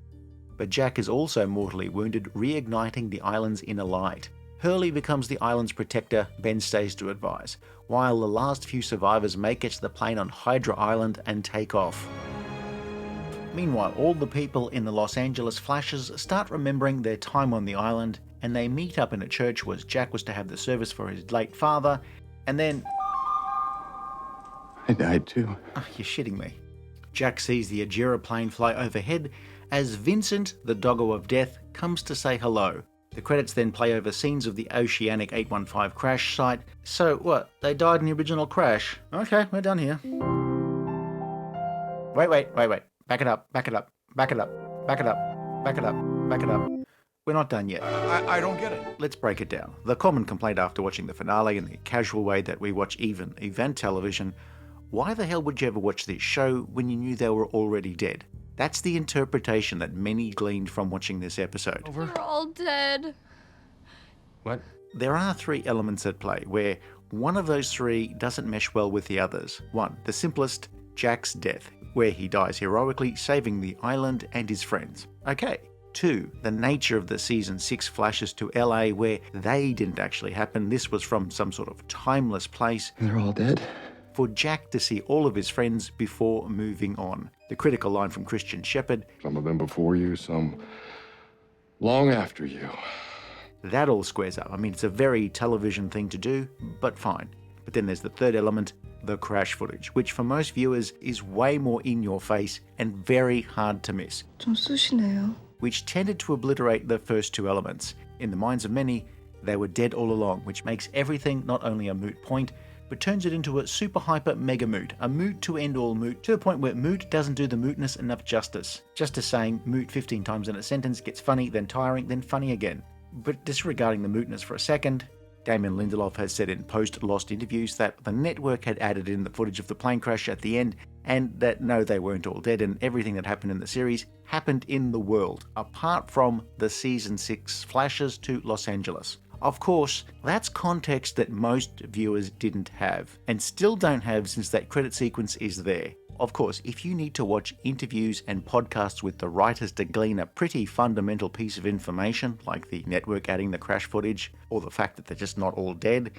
but Jack is also mortally wounded, reigniting the island's inner light. Hurley becomes the island's protector, Ben stays to advise, while the last few survivors make it to the plane on Hydra Island and take off. Meanwhile, all the people in the Los Angeles flashes start remembering their time on the island, and they meet up in a church where Jack was to have the service for his late father, and then... I died too. Oh, you're shitting me. Jack sees the Jarrah plane fly overhead as Vincent, the doggo of death, comes to say hello. The credits then play over scenes of the Oceanic 815 crash site. So what, they died in the original crash? Okay, we're done here. Wait. Back it up. We're not done yet. I don't get it. Let's break it down. The common complaint after watching the finale in the casual way that we watch even event television: why the hell would you ever watch this show when you knew they were already dead? That's the interpretation that many gleaned from watching this episode. They're all dead. What? There are 3 elements at play, where one of those 3 doesn't mesh well with the others. 1, the simplest, Jack's death, where he dies heroically, saving the island and his friends. Okay. 2, the nature of the Season 6 flashes to LA, where they didn't actually happen. This was from some sort of timeless place. They're all dead? For Jack to see all of his friends before moving on. The critical line from Christian Shephard: some of them before you, some long after you. That all squares up. I mean, it's a very television thing to do, but fine. But then there's the 3rd element, the crash footage, which for most viewers is way more in your face and very hard to miss. 좀 쑤시네요. Which tended to obliterate the first 2 elements. In the minds of many, they were dead all along, which makes everything not only a moot point, but turns it into a super hyper mega moot, a moot to end all moot, to the point where moot doesn't do the mootness enough justice. Just as saying moot 15 times in a sentence gets funny, then tiring, then funny again. But disregarding the mootness for a second, Damon Lindelof has said in post-Lost interviews that the network had added in the footage of the plane crash at the end, and that no, they weren't all dead, and everything that happened in the series happened in the world, apart from the season 6 flashes to Los Angeles. Of course, that's context that most viewers didn't have, and still don't have since that credit sequence is there. Of course, if you need to watch interviews and podcasts with the writers to glean a pretty fundamental piece of information, like the network adding the crash footage, or the fact that they're just not all dead,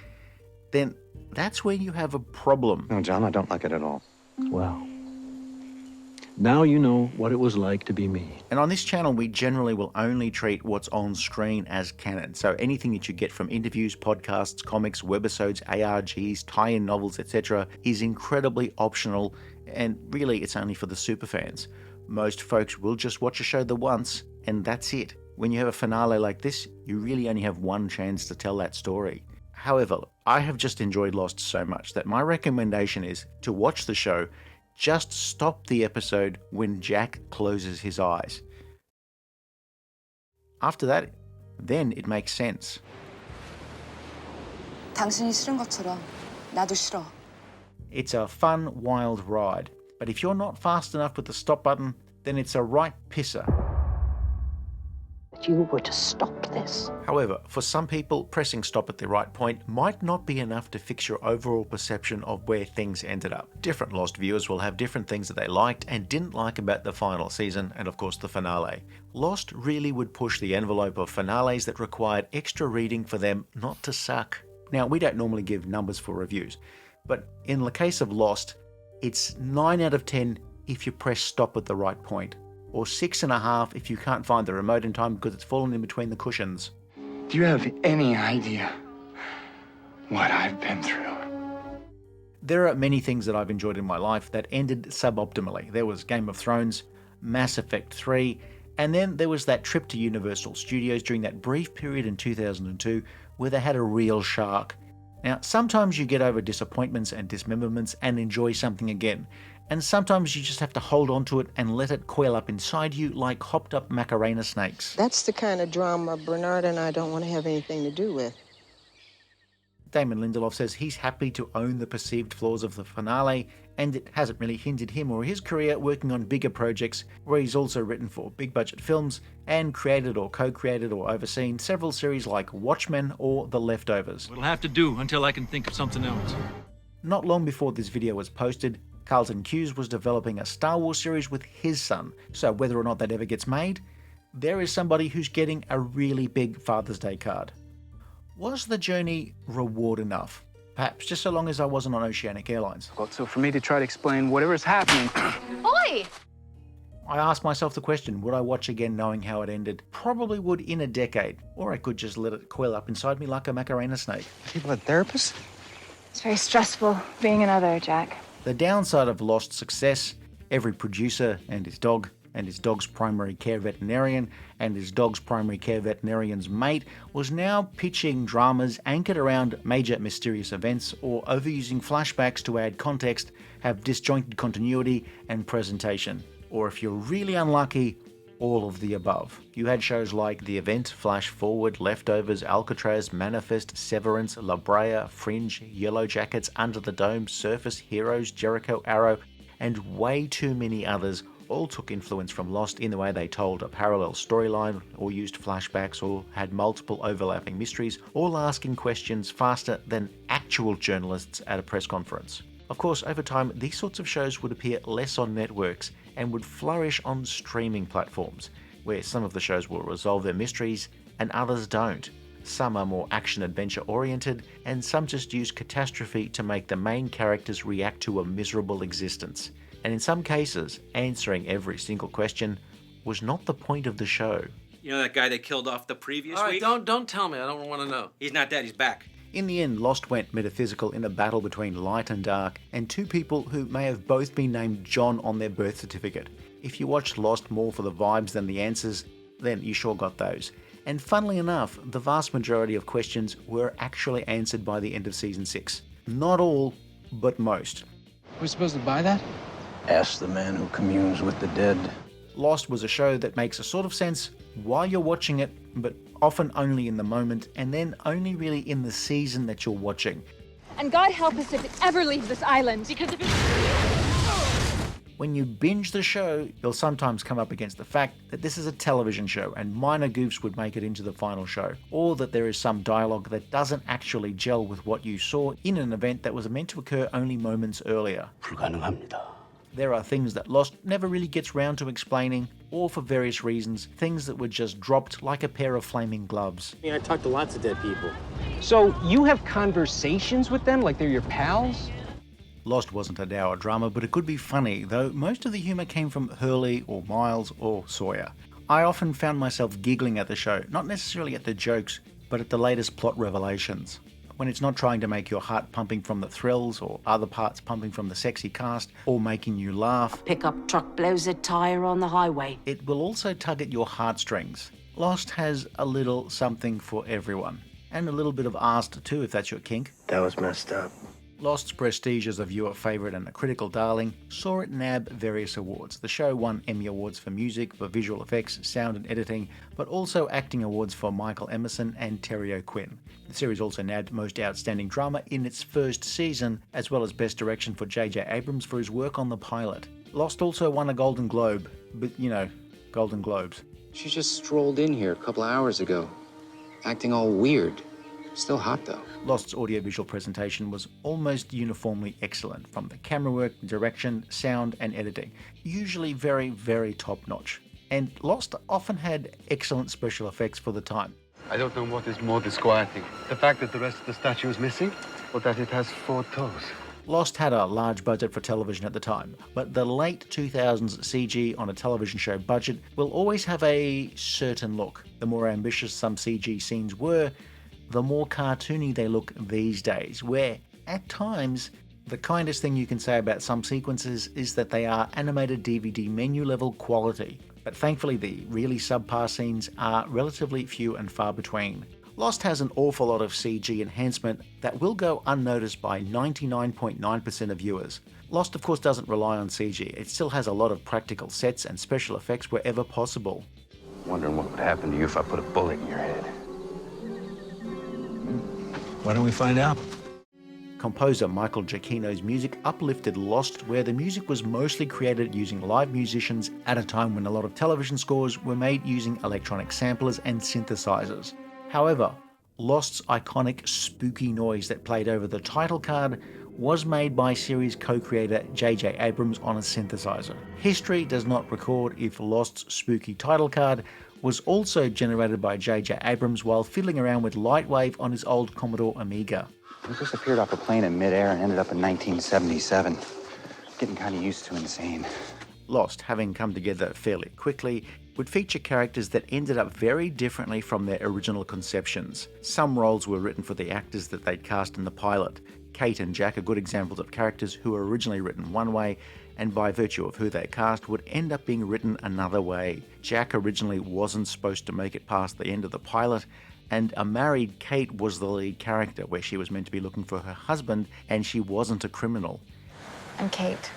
then that's where you have a problem. No, John, I don't like it at all. Well, now you know what it was like to be me. And on this channel, we generally will only treat what's on screen as canon. So anything that you get from interviews, podcasts, comics, webisodes, ARGs, tie-in novels, etc. is incredibly optional, and really it's only for the superfans. Most folks will just watch a show the once, and that's it. When you have a finale like this, you really only have one chance to tell that story. However, I have just enjoyed Lost so much that my recommendation is to watch the show. Just stop the episode when Jack closes his eyes. After that, then it makes sense. 당신이 싫은 것처럼 나도 싫어. It's a fun, wild ride, but if you're not fast enough with the stop button, then it's a right pisser. You were to stop this. However, for some people, pressing stop at the right point might not be enough to fix your overall perception of where things ended up. Different Lost viewers will have different things that they liked and didn't like about the final season, and of course the finale. Lost really would push the envelope of finales that required extra reading for them not to suck. Now, we don't normally give numbers for reviews, but in the case of Lost, it's 9 out of 10 if you press stop at the right point, or 6.5 if you can't find the remote in time because it's fallen in between the cushions. Do you have any idea what I've been through? There are many things that I've enjoyed in my life that ended suboptimally. There was Game of Thrones, Mass Effect 3, and then there was that trip to Universal Studios during that brief period in 2002 where they had a real shark. Now, sometimes you get over disappointments and dismemberments and enjoy something again, and sometimes you just have to hold on to it and let it coil up inside you like hopped up Macarena snakes. That's the kind of drama Bernard and I don't want to have anything to do with. Damon Lindelof says he's happy to own the perceived flaws of the finale, and it hasn't really hindered him or his career working on bigger projects where he's also written for big budget films and created or co-created or overseen several series like Watchmen or The Leftovers. It'll have to do until I can think of something else. Not long before this video was posted, Carlton Cuse was developing a Star Wars series with his son, so whether or not that ever gets made, there is somebody who's getting a really big Father's Day card. Was the journey reward enough? Perhaps just so long as I wasn't on Oceanic Airlines. So for me to try to explain whatever's happening... Oi! I asked myself the question, would I watch again knowing how it ended? Probably would in a decade, or I could just let it coil up inside me like a Macarena snake. People at therapists? It's very stressful being another, Jack. The downside of Lost success, every producer and his dog, and his dog's primary care veterinarian, and his dog's primary care veterinarian's mate, was now pitching dramas anchored around major mysterious events or overusing flashbacks to add context, have disjointed continuity and presentation. Or if you're really unlucky, all of the above. You had shows like The Event, Flash Forward, Leftovers, Alcatraz, Manifest, Severance, La Brea, Fringe, Yellow Jackets, Under the Dome, Surface, Heroes, Jericho, Arrow, and way too many others all took influence from Lost in the way they told a parallel storyline, or used flashbacks, or had multiple overlapping mysteries, all asking questions faster than actual journalists at a press conference. Of course, over time, these sorts of shows would appear less on networks and would flourish on streaming platforms, where some of the shows will resolve their mysteries and others don't. Some are more action-adventure oriented, and some just use catastrophe to make the main characters react to a miserable existence. And in some cases, answering every single question was not the point of the show. You know that guy they killed off the previous All right, week? don't tell me. I don't want to know. He's not dead, he's back. In the end, Lost went metaphysical in a battle between light and dark, and two people who may have both been named John on their birth certificate. If you watched Lost more for the vibes than the answers, then you sure got those. And funnily enough, the vast majority of questions were actually answered by the end of Season 6. Not all, but most. We're supposed to buy that? Ask the man who communes with the dead. Lost was a show that makes a sort of sense while you're watching it, but often only in the moment, and then only really in the season that you're watching. And God help us if it ever leaves this island, because if it... When you binge the show, you'll sometimes come up against the fact that this is a television show and minor goofs would make it into the final show, or that there is some dialogue that doesn't actually gel with what you saw in an event that was meant to occur only moments earlier. 불가능합니다. There are things that Lost never really gets round to explaining, or for various reasons, things that were just dropped like a pair of flaming gloves. I talked to lots of dead people. So you have conversations with them like they're your pals? Lost wasn't a dour drama, but it could be funny, though most of the humour came from Hurley or Miles or Sawyer. I often found myself giggling at the show, not necessarily at the jokes, but at the latest plot revelations. When it's not trying to make your heart pumping from the thrills, or other parts pumping from the sexy cast, or making you laugh. Pickup truck blows a tyre on the highway. It will also tug at your heartstrings. Lost has a little something for everyone. And a little bit of arse too, if that's your kink. That was messed up. Lost's prestige as a viewer favourite and a critical darling saw it nab various awards. The show won Emmy Awards for music, for visual effects, sound and editing, but also acting awards for Michael Emerson and Terry O'Quinn. The series also nabbed Most Outstanding Drama in its first season, as well as Best Direction for J.J. Abrams for his work on the pilot. Lost also won a Golden Globe, but you know, Golden Globes. She just strolled in here a couple of hours ago, acting all weird. Still hot, though. Lost's audiovisual presentation was almost uniformly excellent, from the camera work, direction, sound, and editing. Usually very, very top-notch. And Lost often had excellent special effects for the time. I don't know what is more disquieting. The fact that the rest of the statue is missing, or that it has 4 toes. Lost had a large budget for television at the time, but the late 2000s CG on a television show budget will always have a certain look. The more ambitious some CG scenes were, the more cartoony they look these days, where, at times, the kindest thing you can say about some sequences is that they are animated DVD menu level quality. But thankfully the really subpar scenes are relatively few and far between. Lost has an awful lot of CG enhancement that will go unnoticed by 99.9% of viewers. Lost of course doesn't rely on CG, it still has a lot of practical sets and special effects wherever possible. Wondering what would happen to you if I put a bullet in your head. Why don't we find out? Composer Michael Giacchino's music uplifted Lost, where the music was mostly created using live musicians at a time when a lot of television scores were made using electronic samplers and synthesizers. However, Lost's iconic spooky noise that played over the title card was made by series co-creator J.J. Abrams on a synthesizer. History does not record if Lost's spooky title card was also generated by J.J. Abrams while fiddling around with Lightwave on his old Commodore Amiga. We just appeared off a plane in midair and ended up in 1977. Getting kind of used to insane. Lost, having come together fairly quickly, would feature characters that ended up very differently from their original conceptions. Some roles were written for the actors that they'd cast in the pilot. Kate and Jack are good examples of characters who were originally written one way, and by virtue of who they cast would end up being written another way. Jack originally wasn't supposed to make it past the end of the pilot, and a married Kate was the lead character, where she was meant to be looking for her husband, and she wasn't a criminal. I'm Kate.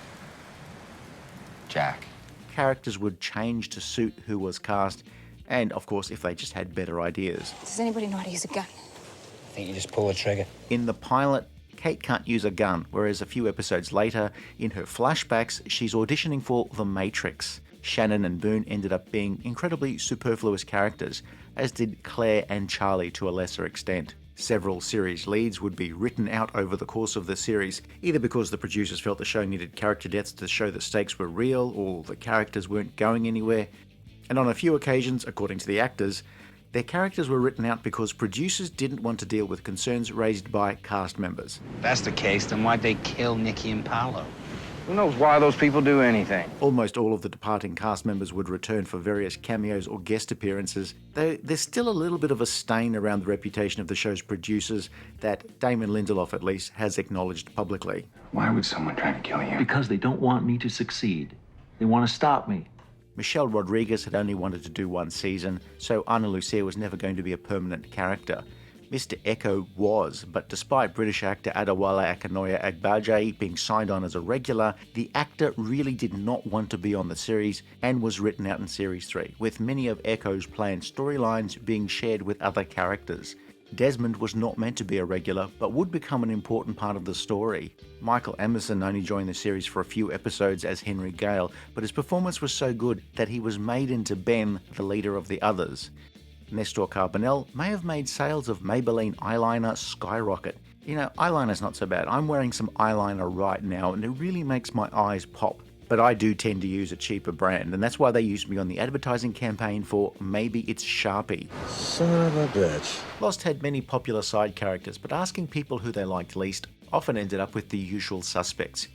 Jack. Characters would change to suit who was cast, and of course if they just had better ideas. Does anybody know how to use a gun? I think you just pull the trigger. In the pilot, Kate can't use a gun, whereas a few episodes later, in her flashbacks, she's auditioning for The Matrix. Shannon and Boone ended up being incredibly superfluous characters, as did Claire and Charlie to a lesser extent. Several series leads would be written out over the course of the series, either because the producers felt the show needed character deaths to show the stakes were real, or the characters weren't going anywhere. And on a few occasions, according to the actors, their characters were written out because producers didn't want to deal with concerns raised by cast members. If that's the case, then why'd they kill Nikki and Paolo? Who knows why those people do anything? Almost all of the departing cast members would return for various cameos or guest appearances, though there's still a little bit of a stain around the reputation of the show's producers that Damon Lindelof at least has acknowledged publicly. Why would someone try to kill you? Because they don't want me to succeed. They want to stop me. Michelle Rodriguez had only wanted to do one season, so Ana Lucia was never going to be a permanent character. Mr. Echo was, but despite British actor Adewale Akinnuoye-Agbaje being signed on as a regular, the actor really did not want to be on the series and was written out in Series 3, with many of Echo's planned storylines being shared with other characters. Desmond was not meant to be a regular, but would become an important part of the story. Michael Emerson only joined the series for a few episodes as Henry Gale, but his performance was so good that he was made into Ben, the leader of the others. Nestor Carbonell may have made sales of Maybelline eyeliner skyrocket. You know, eyeliner's not so bad. I'm wearing some eyeliner right now and it really makes my eyes pop. But I do tend to use a cheaper brand, and that's why they used me on the advertising campaign for Maybe It's Sharpie. Son of a bitch. Lost had many popular side characters, but asking people who they liked least often ended up with the usual suspects.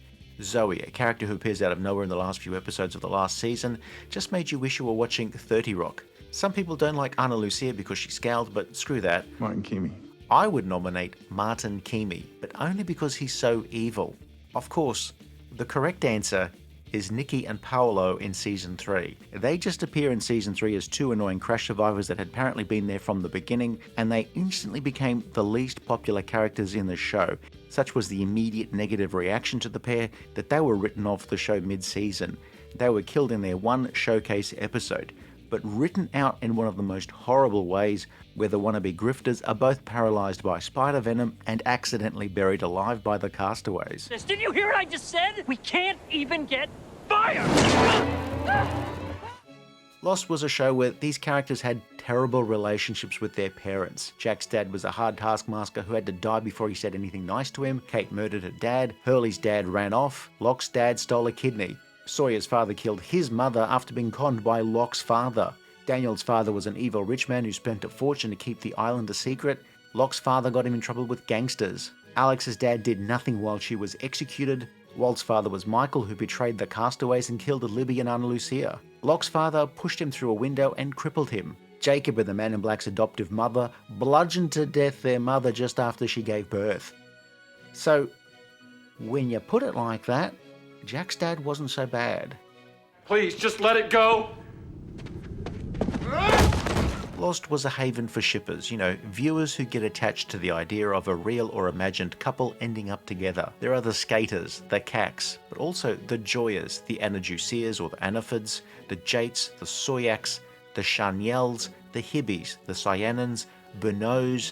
Zoe, a character who appears out of nowhere in the last few episodes of the last season, just made you wish you were watching 30 Rock. Some people don't like Ana Lucia because she scowled, but screw that. Martin Keamy. I would nominate Martin Keamy, but only because he's so evil. Of course, the correct answer is Nikki and Paolo in Season 3. They just appear in Season 3 as two annoying crash survivors that had apparently been there from the beginning, and they instantly became the least popular characters in the show. Such was the immediate negative reaction to the pair that they were written off the show mid-season. They were killed in their one showcase episode, but written out in one of the most horrible ways, where the wannabe grifters are both paralysed by spider venom and accidentally buried alive by the castaways. Did you hear what I just said? We can't even get fire! Lost was a show where these characters had terrible relationships with their parents. Jack's dad was a hard taskmaster who had to die before he said anything nice to him. Kate murdered her dad. Hurley's dad ran off. Locke's dad stole a kidney. Sawyer's father killed his mother after being conned by Locke's father. Daniel's father was an evil rich man who spent a fortune to keep the island a secret. Locke's father got him in trouble with gangsters. Alex's dad did nothing while she was executed. Walt's father was Michael, who betrayed the castaways and killed Libby and Ana Lucia. Locke's father pushed him through a window and crippled him. Jacob and the Man in Black's adoptive mother bludgeoned to death their mother just after she gave birth. So, when you put it like that, Jack's dad wasn't so bad. Please, just let it go. Lost was a haven for shippers, viewers who get attached to the idea of a real or imagined couple ending up together. There are the skaters, the Cacs, but also the Joyers, the Anajusias or the Anafids, the Jates, the Soyaks, the Shaniels, the Hibbies, the Cyanans, Bernows,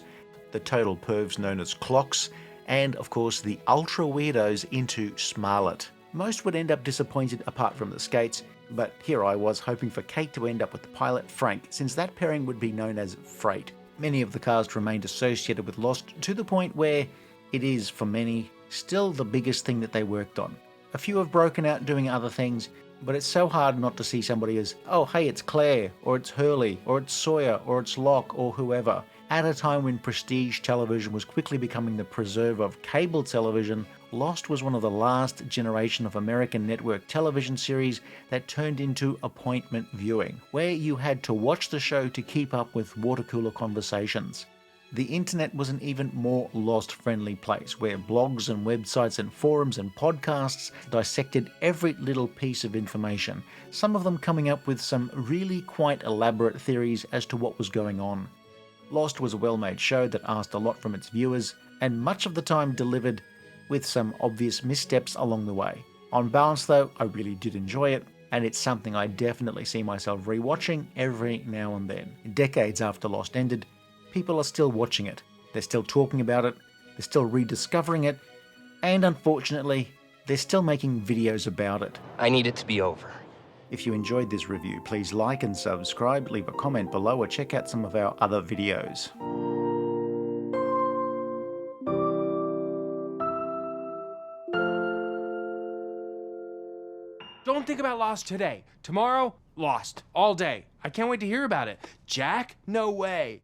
the total pervs known as Clocks, and of course the ultra weirdos into Smarlet. Most would end up disappointed apart from the Skates, but here I was hoping for Kate to end up with the pilot Frank, since that pairing would be known as Freight. Many of the cast remained associated with Lost to the point where it is, for many, still the biggest thing that they worked on. A few have broken out doing other things, but it's so hard not to see somebody as, oh hey, it's Claire, or it's Hurley, or it's Sawyer, or it's Locke, or whoever. At a time when prestige television was quickly becoming the preserve of cable television, Lost was one of the last generation of American network television series that turned into appointment viewing, where you had to watch the show to keep up with water cooler conversations. The internet was an even more Lost-friendly place, where blogs and websites and forums and podcasts dissected every little piece of information, some of them coming up with some really quite elaborate theories as to what was going on. Lost was a well-made show that asked a lot from its viewers, and much of the time delivered, with some obvious missteps along the way. On balance though, I really did enjoy it, and it's something I definitely see myself rewatching every now and then. Decades after Lost ended, people are still watching it, they're still talking about it, they're still rediscovering it, and unfortunately, they're still making videos about it. I need it to be over. If you enjoyed this review, please like and subscribe, leave a comment below, or check out some of our other videos. Don't think about Lost today. Tomorrow, Lost. All day. I can't wait to hear about it. Jack? No way.